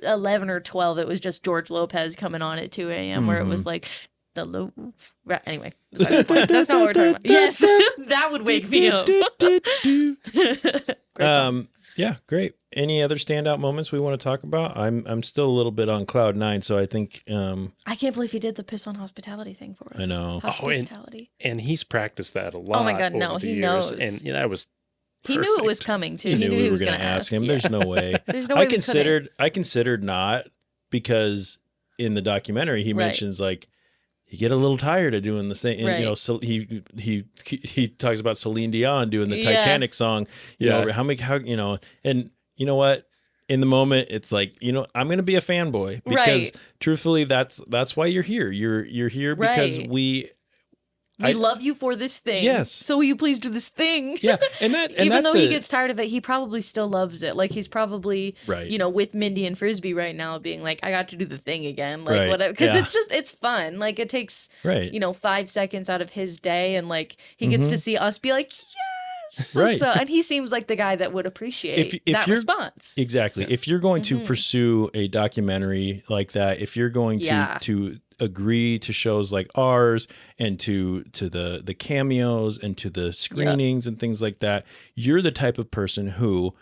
11 or 12, it was just George Lopez coming on at 2 a.m. where it was like the low. Anyway, that's not what we're talking about. Yes, that would wake me up. Great song. Yeah, great. Any other standout moments we want to talk about? I'm still a little bit on cloud 9, so I think I can't believe he did the piss on hospitality thing for us. I know. Hospitality. And he's practiced that a lot. Oh my God, no, he knows. And that was He knew it was coming too. He knew we were going to ask him. There's no way. There's no way I considered not, because in the documentary he mentions like you get a little tired of doing the same. And, you know, so he talks about Celine Dion doing the Titanic song. You know, how you know, and you know what? In the moment, it's like, you know, I'm going to be a fanboy because truthfully, that's why you're here. You're here because we love you for this thing. Yes. So will you please do this thing? Yeah. And even though he gets tired of it, he probably still loves it. Like he's probably, you know, with Mindy and Frisbee right now being like, I got to do the thing again. Like whatever. Because it's fun. Like it takes, you know, 5 seconds out of his day. And like he gets to see us be like, yes. Right. So, and he seems like the guy that would appreciate that response. Exactly. If you're going to pursue a documentary like that, if you're going to agree to shows like ours and to the cameos and to the screenings and things like that, you're the type of person who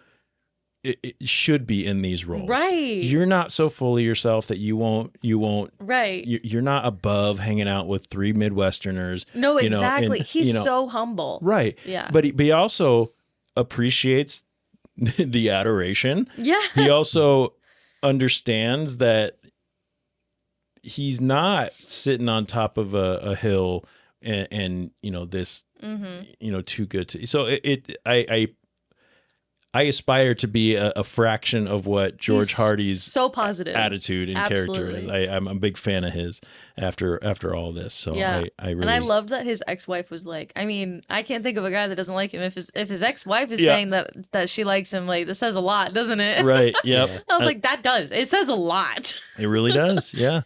it should be in these roles. Right. You're not so full of yourself that you won't. Right. You're not above hanging out with 3 Midwesterners. No, exactly. You know, and, he's so humble. Right. Yeah. But he also appreciates the adoration. Yeah. He also understands that he's not sitting on top of a hill and you know, this, you know, too good to. So I aspire to be a fraction of what George Hardy's so positive attitude and character is. I'm a big fan of his after all this. So I really, and I love that his ex-wife was like, I mean, I can't think of a guy that doesn't like him. If his ex-wife is saying that she likes him, like this says a lot, doesn't it? Right. Yep. I was like, that does. It says a lot. It really does. Yeah.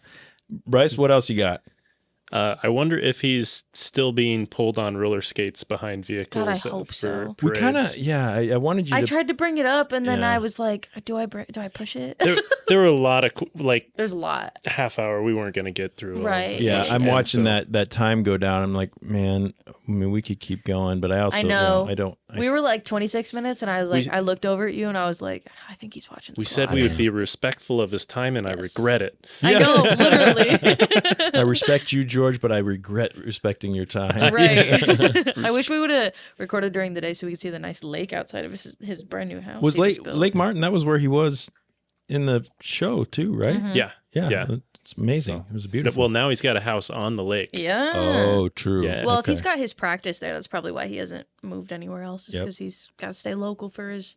Bryce, what else you got? I wonder if he's still being pulled on roller skates behind vehicles. God, I hope so. We kind of, I wanted you. I tried to bring it up, and then I was like, "Do I push it?" There were a lot of There's a lot. Half hour we weren't going to get through. Right. Yeah, I'm watching that time go down. I'm like, man, I mean, we could keep going, but I also know. I don't. We were like 26 minutes, and I was like, I looked over at you, and I was like, I think he's watching. We said we would be respectful of his time, and I regret it. I know, literally. I respect you, George, but I regret respecting your time. Right. I wish we would have recorded during the day so we could see the nice lake outside of his brand new house. Was Lake Martin? That was where he was in the show too, right? Yeah. It's amazing. It was beautiful. Well, now he's got a house on the lake. Yeah. Oh, true. Yeah. Well, if he's got his practice there, that's probably why he hasn't moved anywhere else. Is because he's got to stay local for his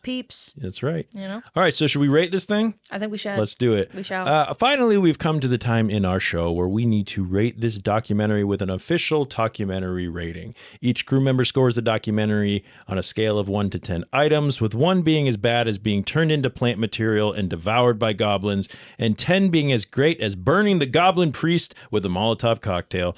peeps. That's right. You know. All right. So should we rate this thing? I think we should. Let's do it. We shall. Finally, we've come to the time in our show where we need to rate this documentary with an official documentary rating. Each crew member scores the documentary on a scale of 1 to 10 items, with 1 being as bad as being turned into plant material and devoured by goblins, and 10 being as great as burning the goblin priest with a Molotov cocktail.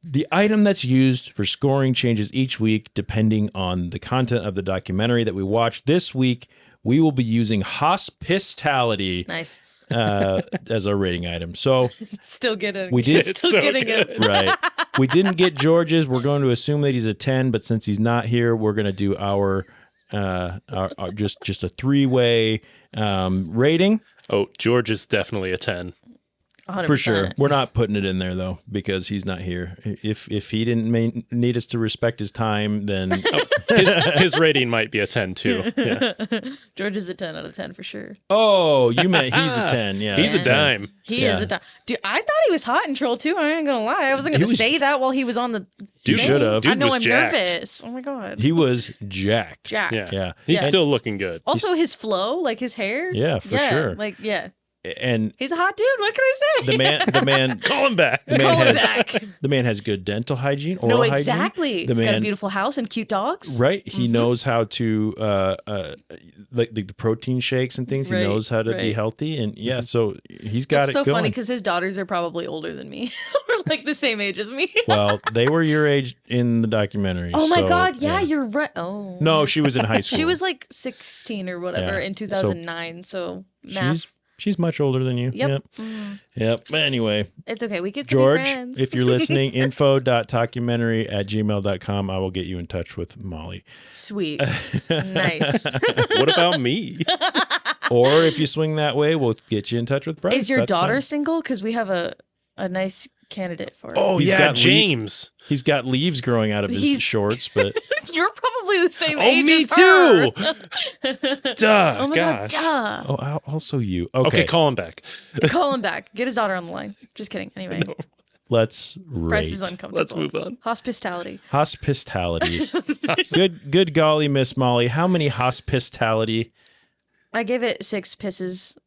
The item that's used for scoring changes each week depending on the content of the documentary that we watch. This week, we will be using hospitality as our rating item. So still getting it. Right. We didn't get George's. We're going to assume that he's a 10, but since he's not here, we're going to do our just a 3-way rating. Oh, George is definitely a 10. 100%. For sure. We're not putting it in there, though, because he's not here. If he didn't need us to respect his time, then his rating might be a 10, too. Yeah. George is a 10 out of 10 for sure. Oh, you meant he's a 10. Yeah. He's a dime. He is a dime. Dude, I thought he was hot in Troll 2. I ain't going to lie. I wasn't going to say that while he was on the... You should have. I know I'm nervous. Oh, my God. He was jacked. Yeah. He's still looking good. Also, his flow, like his hair. Yeah, for sure. Like, yeah. And he's a hot dude. What can I say? The man, call him back. The man has good dental hygiene, oral hygiene. Exactly. He's got a beautiful house and cute dogs. Right. He knows how to like the protein shakes and things. He knows how to be healthy, and so he's got it. It's so going. funny because his daughters are probably older than me, or like the same age as me. Well, they were your age in the documentary. Oh my God! Yeah, you're right. Oh no, she was in high school. She was like 16 or whatever in 2009. So math. She's much older than you. Yep. Yep. But anyway. It's okay. We get George, to be friends. if you're listening, info.talkumentary@gmail.com. I will get you in touch with Molly. Sweet. Nice. What about me? Or if you swing that way, we'll get you in touch with Bryce. Is your daughter single? Because we have a nice candidate for it. Oh, he's got James. He's got leaves growing out of his shorts, but you're probably literally the same age me as her. too. Duh. Oh my God, duh. Oh, also you. Okay, Okay, call him back. Call him back. Get his daughter on the line. Just kidding. Anyway. No. let's Bryce is rate. uncomfortable. Let's move on. Hospitality. Hospitality. Good golly, Miss Molly. How many hospitality? I give it 6 pisses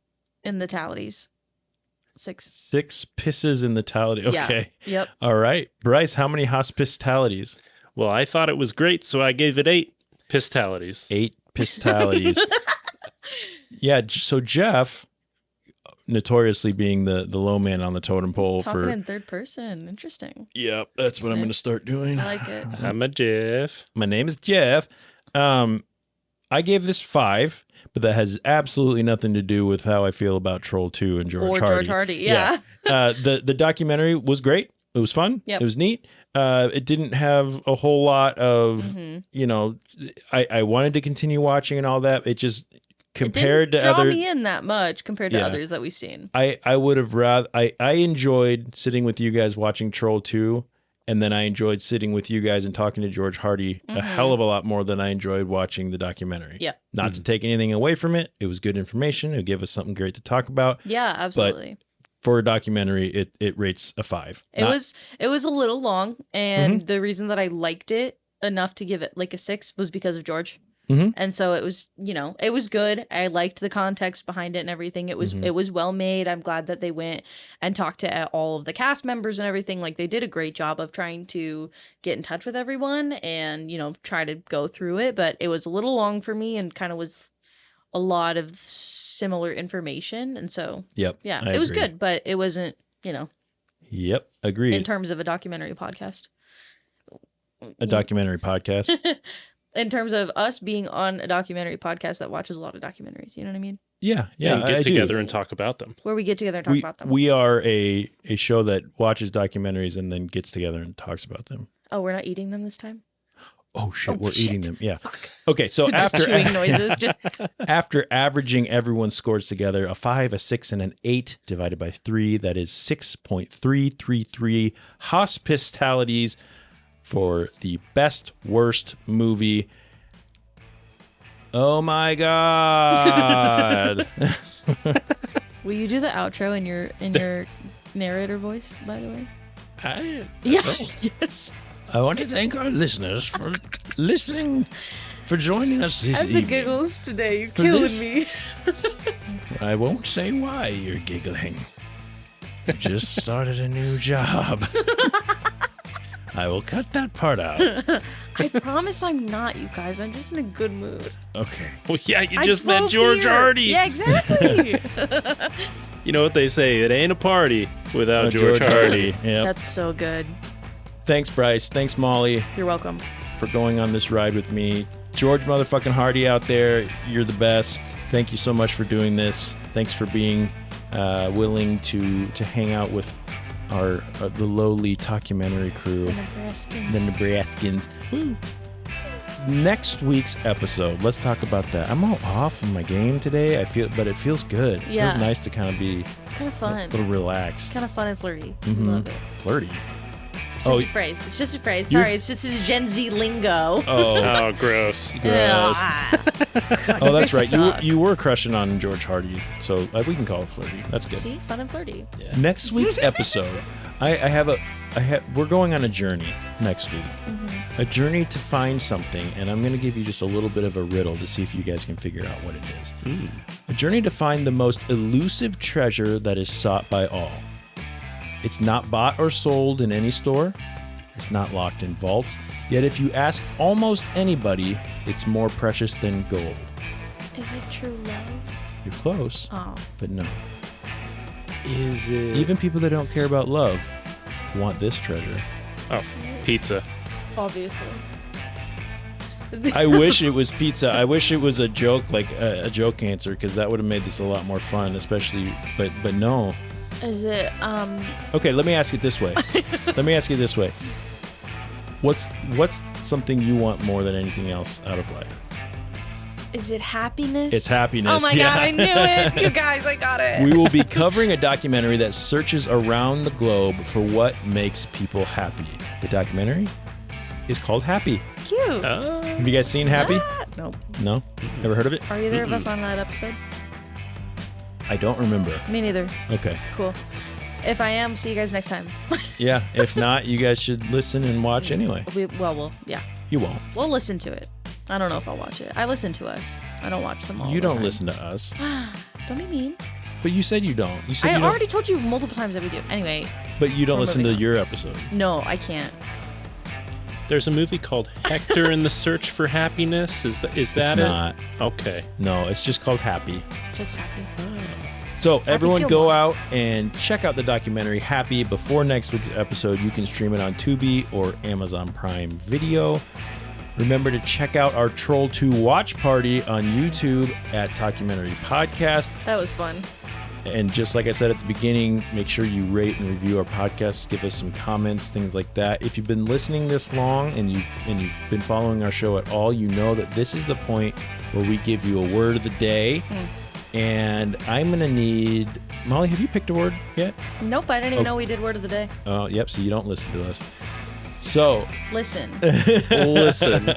in the talities. 6. 6 pisses in the tality. Okay. Yeah. Yep. All right. Bryce, how many hospitalities? Well, I thought it was great, so I gave it 8 pistalities. 8 pistalities. Yeah. So Jeff, notoriously being the low man on the totem pole Talking in third person. Interesting. Yep, that's what I'm going to start doing. I like it. I'm a Jeff. My name is Jeff. I gave this 5, but that has absolutely nothing to do with how I feel about Troll 2 and George Hardy. George Hardy, yeah. The documentary was great. It was fun. Yep. It was neat. It didn't have a whole lot of, I wanted to continue watching and all that. It just compared it didn't to draw other. me in that much compared to others that we've seen. I would have rather. I enjoyed sitting with you guys watching Troll 2. And then I enjoyed sitting with you guys and talking to George Hardy a hell of a lot more than I enjoyed watching the documentary. Yeah. Not to take anything away from it. It was good information. It gave us something great to talk about. Yeah, absolutely. But for a documentary, it rates a 5. It was a little long, and the reason that I liked it enough to give it like a 6 was because of George. And so it was, it was good. I liked the context behind it and everything. It was well made. I'm glad that they went and talked to all of the cast members and everything. Like, they did a great job of trying to get in touch with everyone and, try to go through it. But it was a little long for me and kind of was a lot of similar information. And so, yeah, it was good, but it wasn't, Yep, agreed. in terms of a documentary podcast. A documentary podcast. In terms of us being on a documentary podcast that watches a lot of documentaries, you know what I mean? Yeah, and get together and talk about them. Where we get together and talk about them. We are a show that watches documentaries and then gets together and talks about them. Oh, we're not eating them this time? Oh shit, we're eating them. Yeah. Fuck. Okay, so Just after chewing noises. after averaging everyone's scores together, a 5, a 6, and an 8 divided by 3, that is 6.333 hospitalities for the best worst movie. Oh my God. Will you do the outro in your narrator voice, by the way? Yes. I want to thank our listeners for listening, for joining us this evening. The giggles today, you're killing me. I won't say why you're giggling. You just started a new job. I will cut that part out. I promise I'm not, you guys. I'm just in a good mood. Okay. Well, yeah, you just met George Hardy. Yeah, exactly. You know what they say, it ain't a party without George Hardy. Yep. That's so good. Thanks, Bryce. Thanks, Molly. You're welcome. For going on this ride with me. George motherfucking Hardy out there, you're the best. Thank you so much for doing this. Thanks for being willing to hang out with the lowly documentary crew. The Nebraskans. The Nebraskans. Woo. Next week's episode, let's talk about that. I'm all off in my game today. But it feels good. Yeah. It feels nice to kind of be. It's kind of fun. A little relaxed. It's kind of fun and flirty. Love it. Flirty. It's just a phrase. It's just a phrase. Sorry, it's just his Gen Z lingo. Oh, gross. Gross. God, Oh, that's right. suck. You were crushing on George Hardy, so we can call it flirty. That's good. See, fun and flirty. Yeah. Next week's episode, we're going on a journey next week. A journey to find something, and I'm going to give you just a little bit of a riddle to see if you guys can figure out what it is. A journey to find the most elusive treasure that is sought by all. It's not bought or sold in any store. It's not locked in vaults. Yet if you ask almost anybody, it's more precious than gold. Is it true love? You're close, but no. Is it... Even people that don't care about love want this treasure. Oh, pizza. Obviously. I wish it was pizza. I wish it was a joke, like a joke answer, because that would have made this a lot more fun, especially, but no. Is it, Okay, let me ask it this way. What's something you want more than anything else out of life? Is it happiness? It's happiness. Oh my God, I knew it. You guys, I got it. We will be covering a documentary that searches around the globe for what makes people happy. The documentary is called Happy. Cute. Have you guys seen Happy? Nope. No? Never heard of it? Are either of us on that episode? I don't remember. Me neither. Okay. Cool. If I am, see you guys next time. Yeah. If not, you guys should listen and watch anyway. Yeah. You won't. We'll listen to it. I don't know if I'll watch it. I listen to us. I don't watch them all. You the don't time. listen to us. Don't be mean. But you said you don't. You said I you don't. already told you multiple times that we do. Anyway. But you don't we're listen to moving on. your episodes. No, I can't. There's a movie called Hector and the Search for Happiness. Is that It's it? not. Okay. No, it's just called Happy. Just happy. So everyone Gilmore. go out and check out the documentary Happy before next week's episode. You can stream it on Tubi or Amazon Prime Video. Remember to check out our Troll 2 watch party on YouTube at Talkumentary Podcast. That was fun. And just like I said at the beginning, make sure you rate and review our podcasts, give us some comments, things like that. If you've been listening this long and you've been following our show at all, you know that this is the point where we give you a word of the day. And I'm going to need... Molly, have you picked a word yet? Nope, I didn't even know we did word of the day. Oh, yep, so you don't listen to us. So... Listen. Listen.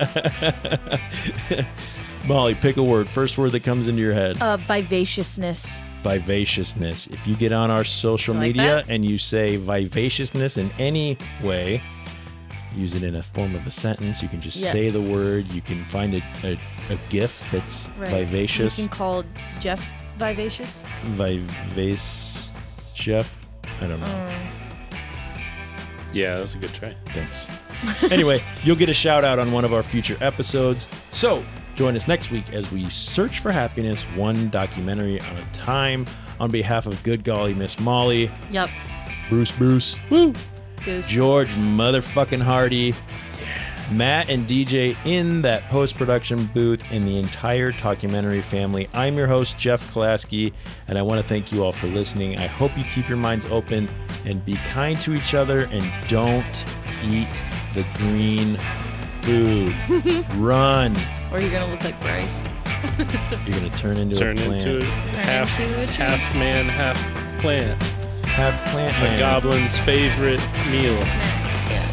Molly, pick a word. First word that comes into your head. Vivaciousness. Vivaciousness. If you get on our social Like media that? and you say vivaciousness in any way, use it in a form of a sentence. You can just say the word. You can find a GIF that's vivacious. You can call Jeff vivacious. Vivacious Jeff? I don't know. Yeah, that was a good try. Thanks. Anyway, you'll get a shout out on one of our future episodes. So join us next week as we search for happiness one documentary at a time. On behalf of Good Golly Miss Molly, Yep. Bruce, woo, Goose. George motherfucking Hardy, Matt and DJ in that post-production booth, and the entire Talkumentary family. I'm your host, Jeff Kolaski, and I want to thank you all for listening. I hope you keep your minds open and be kind to each other and don't eat the green food. Run. Or you're going to look like Bryce. You're going to turn into a plant. Into half man, half plant. Half plant man. A goblin's favorite meal. Snack. Yeah.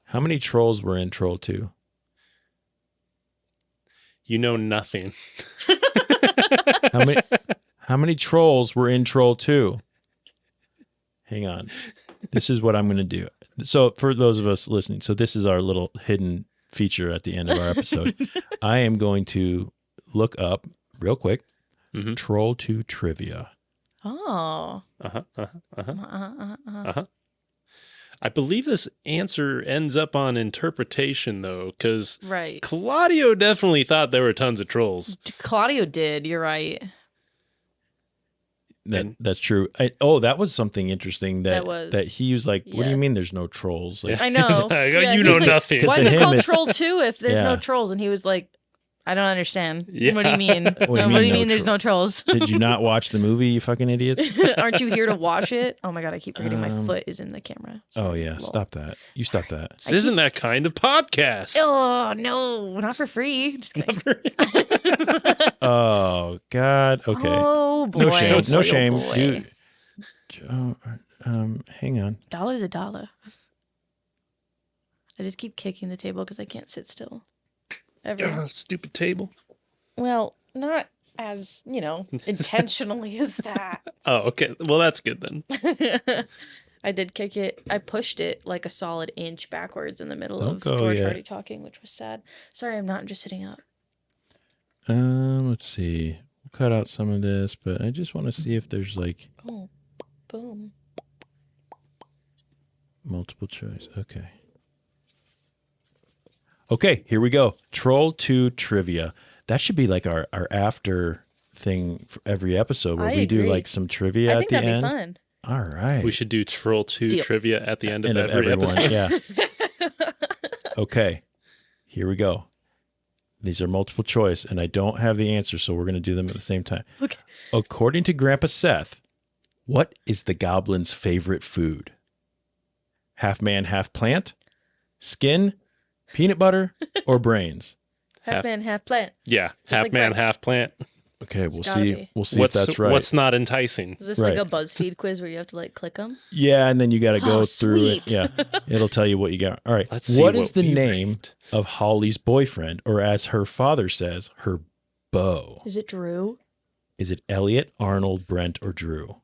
How many trolls were in Troll 2? You know nothing. How many trolls were in Troll 2? Hang on. This is what I'm going to do. So for those of us listening, so this is our little hidden feature at the end of our episode. I am going to look up real quick Troll 2 trivia. Oh. I believe this answer ends up on interpretation, though, because Right. Claudio definitely thought there were tons of trolls. Claudio did. You're right. That's true. That was something interesting that he was like, what do you mean there's no trolls? Like, I know. Like, Yeah, you he's know like, nothing. Why To is it him, called it's- Troll 2 if there's no Yeah. trolls? And he was like, I don't understand. Yeah. What do you mean? What do you What do you mean mean there's no trolls? Did you not watch the movie, you fucking idiots? Aren't you here to watch it? Oh my God, I keep forgetting my foot is in the camera. Oh, yeah. Lol. Stop that. You stop that. This isn't that kind of podcast. Oh, no, not for free. Just kidding. Oh, God. Okay. Oh, boy. No shame. No Oh, shame. boy. Dude. Hang on. $1's $1. I just keep kicking the table because I can't sit still. Ever. Stupid table. Well, not as, intentionally as that. Oh, okay. Well, that's good then. I did kick it. I pushed it like a solid inch backwards in the middle Don't of go George yet. Hardy talking, which was sad. Sorry, I'm just sitting up. Let's see. We'll cut out some of this, but I just want to see if there's like Oh, boom. multiple choice. Okay. Okay, here we go. Troll 2 trivia. That should be like our after thing for every episode where I we do agree. like some trivia I at think the that'd end. be fun. All right. We should do Troll 2 Deal. trivia at the end of End every everyone. episode. Yeah. Okay. Here we go. These are multiple choice, and I don't have the answer, so we're going to do them at the same time. Okay. According to Grandpa Seth, what is the goblin's favorite food? Half man, half plant? Skin? Peanut butter? Or brains? Half man, half plant. Yeah. Just Half like man, Bryce. half plant. Okay, we'll see. We'll see if that's right. What's not enticing? Is this like a BuzzFeed quiz where you have to like click them? Yeah, and then you got to go through sweet. it. Yeah, it'll tell you what you got. All right. Let's see what is the we name rate. of Holly's boyfriend, or as her father says, her beau? Is it Drew? Is it Elliot, Arnold, Brent, or Drew?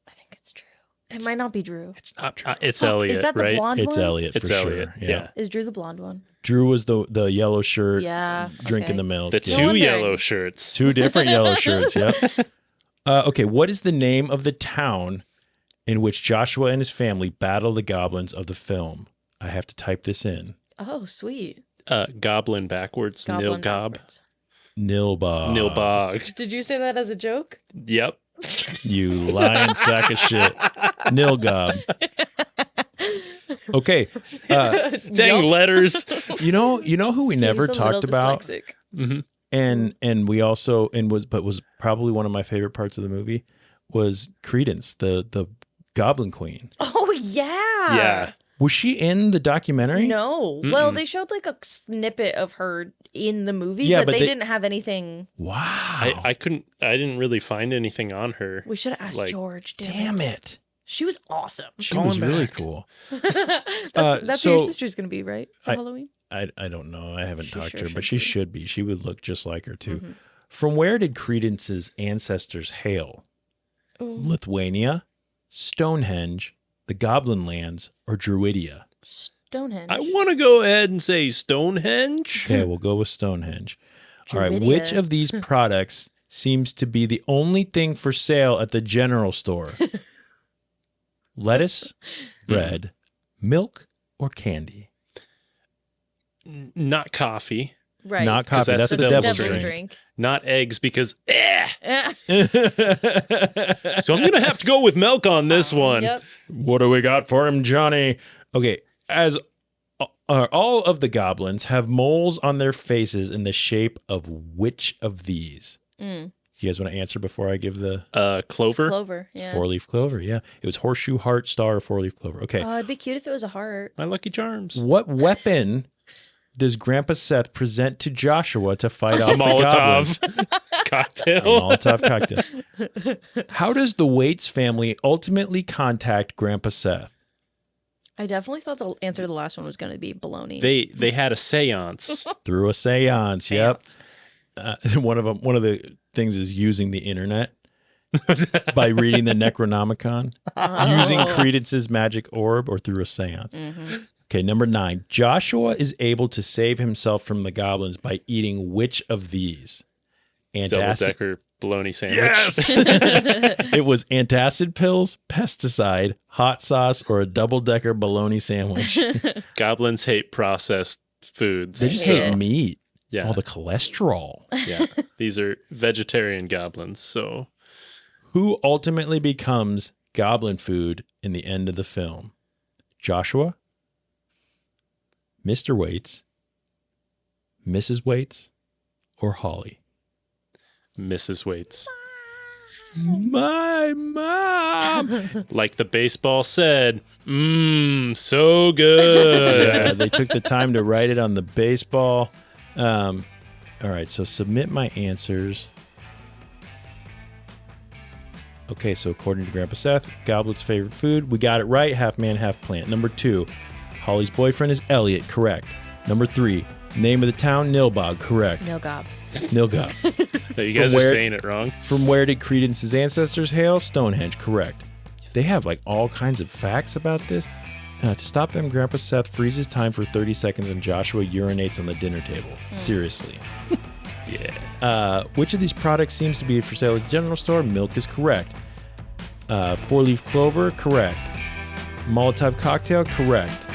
I think it's Drew. It might not be Drew. It's not. It's Elliot. Is that the right? blonde It's one? Elliot It's for Elliot. sure. Yeah. Is Drew the blonde one? Drew was the yellow shirt, Yeah. drinking okay. the milk. The yeah. two wondering. yellow shirts. Two different yellow shirts. Yep. Okay, what is the name of the town in which Joshua and his family battle the goblins of the film? I have to type this in. Oh, sweet. Goblin backwards. Goblin Nilgob. backwards. Nilbog. Nilbog. Did you say that as a joke? Yep. You lying sack of shit. Nilgob. Okay. Dang letters. You know who we never He's a little talked about, dyslexic. Mm-hmm. and we also was probably one of my favorite parts of the movie was Credence, the Goblin Queen. Oh yeah. Yeah. Was she in the documentary? No. Mm-mm. Well, they showed like a snippet of her in the movie, Yeah, but but they they- didn't have anything. Wow. I didn't really find anything on her. We should have asked Like, George. Damn it. She was awesome. She Going was really back. cool. That's so- what your sister's gonna be, right? For I- Halloween? I don't know. I haven't She talked sure to her, but should she be. should be. She would look just like her too. Mhm. From where did Credence's ancestors hail? Ooh. Lithuania, Stonehenge, the Goblin Lands, or Druidia? Stonehenge. I want to go ahead and say Stonehenge. Okay, we'll go with Stonehenge. All right, Druidia. which of these products seems to be the only thing for sale at the general store? Lettuce, bread, milk, or candy? Not coffee. Right. Not coffee. that's That's the the devil's devil's Devil's drink. drink. Not eggs because Eh. So I'm going to have to go with milk on this one. Yep. What do we got for him, Johnny? Okay, as all of the goblins have moles on their faces in the shape of which of these? Mm. You guys want to answer before I give the Clover. Clover. Yeah. four-leaf clover? Yeah, it was horseshoe, heart, star, or four-leaf clover. Okay, It'd be cute if it was a heart. My Lucky Charms. what weapon does Grandpa Seth present to Joshua to fight A off the goblins? Molotov A cocktail. Molotov cocktail. How does the Waits family ultimately contact Grandpa Seth? I definitely thought the answer to the last one was going to be baloney. They had a seance. Through a seance. Yep. One of the things is using the internet by reading the Necronomicon, using Credence's magic orb, or through a seance. Mhm. Okay, number 9. Joshua is able to save himself from the goblins by eating which of these? Double-decker bologna sandwich. Yes. It was antacid pills, pesticide, hot sauce, or a double-decker bologna sandwich. Goblins hate processed foods. They just Yeah. hate meat. Yeah. All the cholesterol. Yeah. These are vegetarian goblins. So Who ultimately becomes goblin food in the end of the film? Joshua, Mr. Waits, Mrs. Waits, or Holly? Mrs. Waits. My mom. Like the baseball said, so good. Yeah, they took the time to write it on the baseball. All right, so submit my answers. Okay, so according to Grandpa Seth, Goblet's favorite food, we got it right, half man, half plant. Number 2, Holly's boyfriend is Elliot, correct. Number 3, name of the town, Nilbog, correct. Nilgob. Nilgob. No, you guys From are where- saying it wrong. From where did Credence's ancestors hail? Stonehenge, correct. They have like all kinds of facts about this. To stop them, Grandpa Seth freezes time for 30 seconds and Joshua urinates on the dinner table. Seriously. Yeah. Which of these products seems to be for sale at the general store? Milk is correct. Four-leaf clover, correct. Molotov cocktail, correct.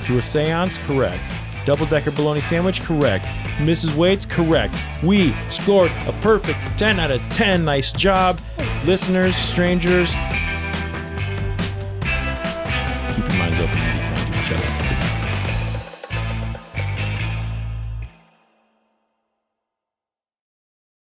Through a seance, correct. Double-decker bologna sandwich, correct. Mrs. Waits, correct. We scored a perfect 10 out of 10. Nice job. Listeners, strangers,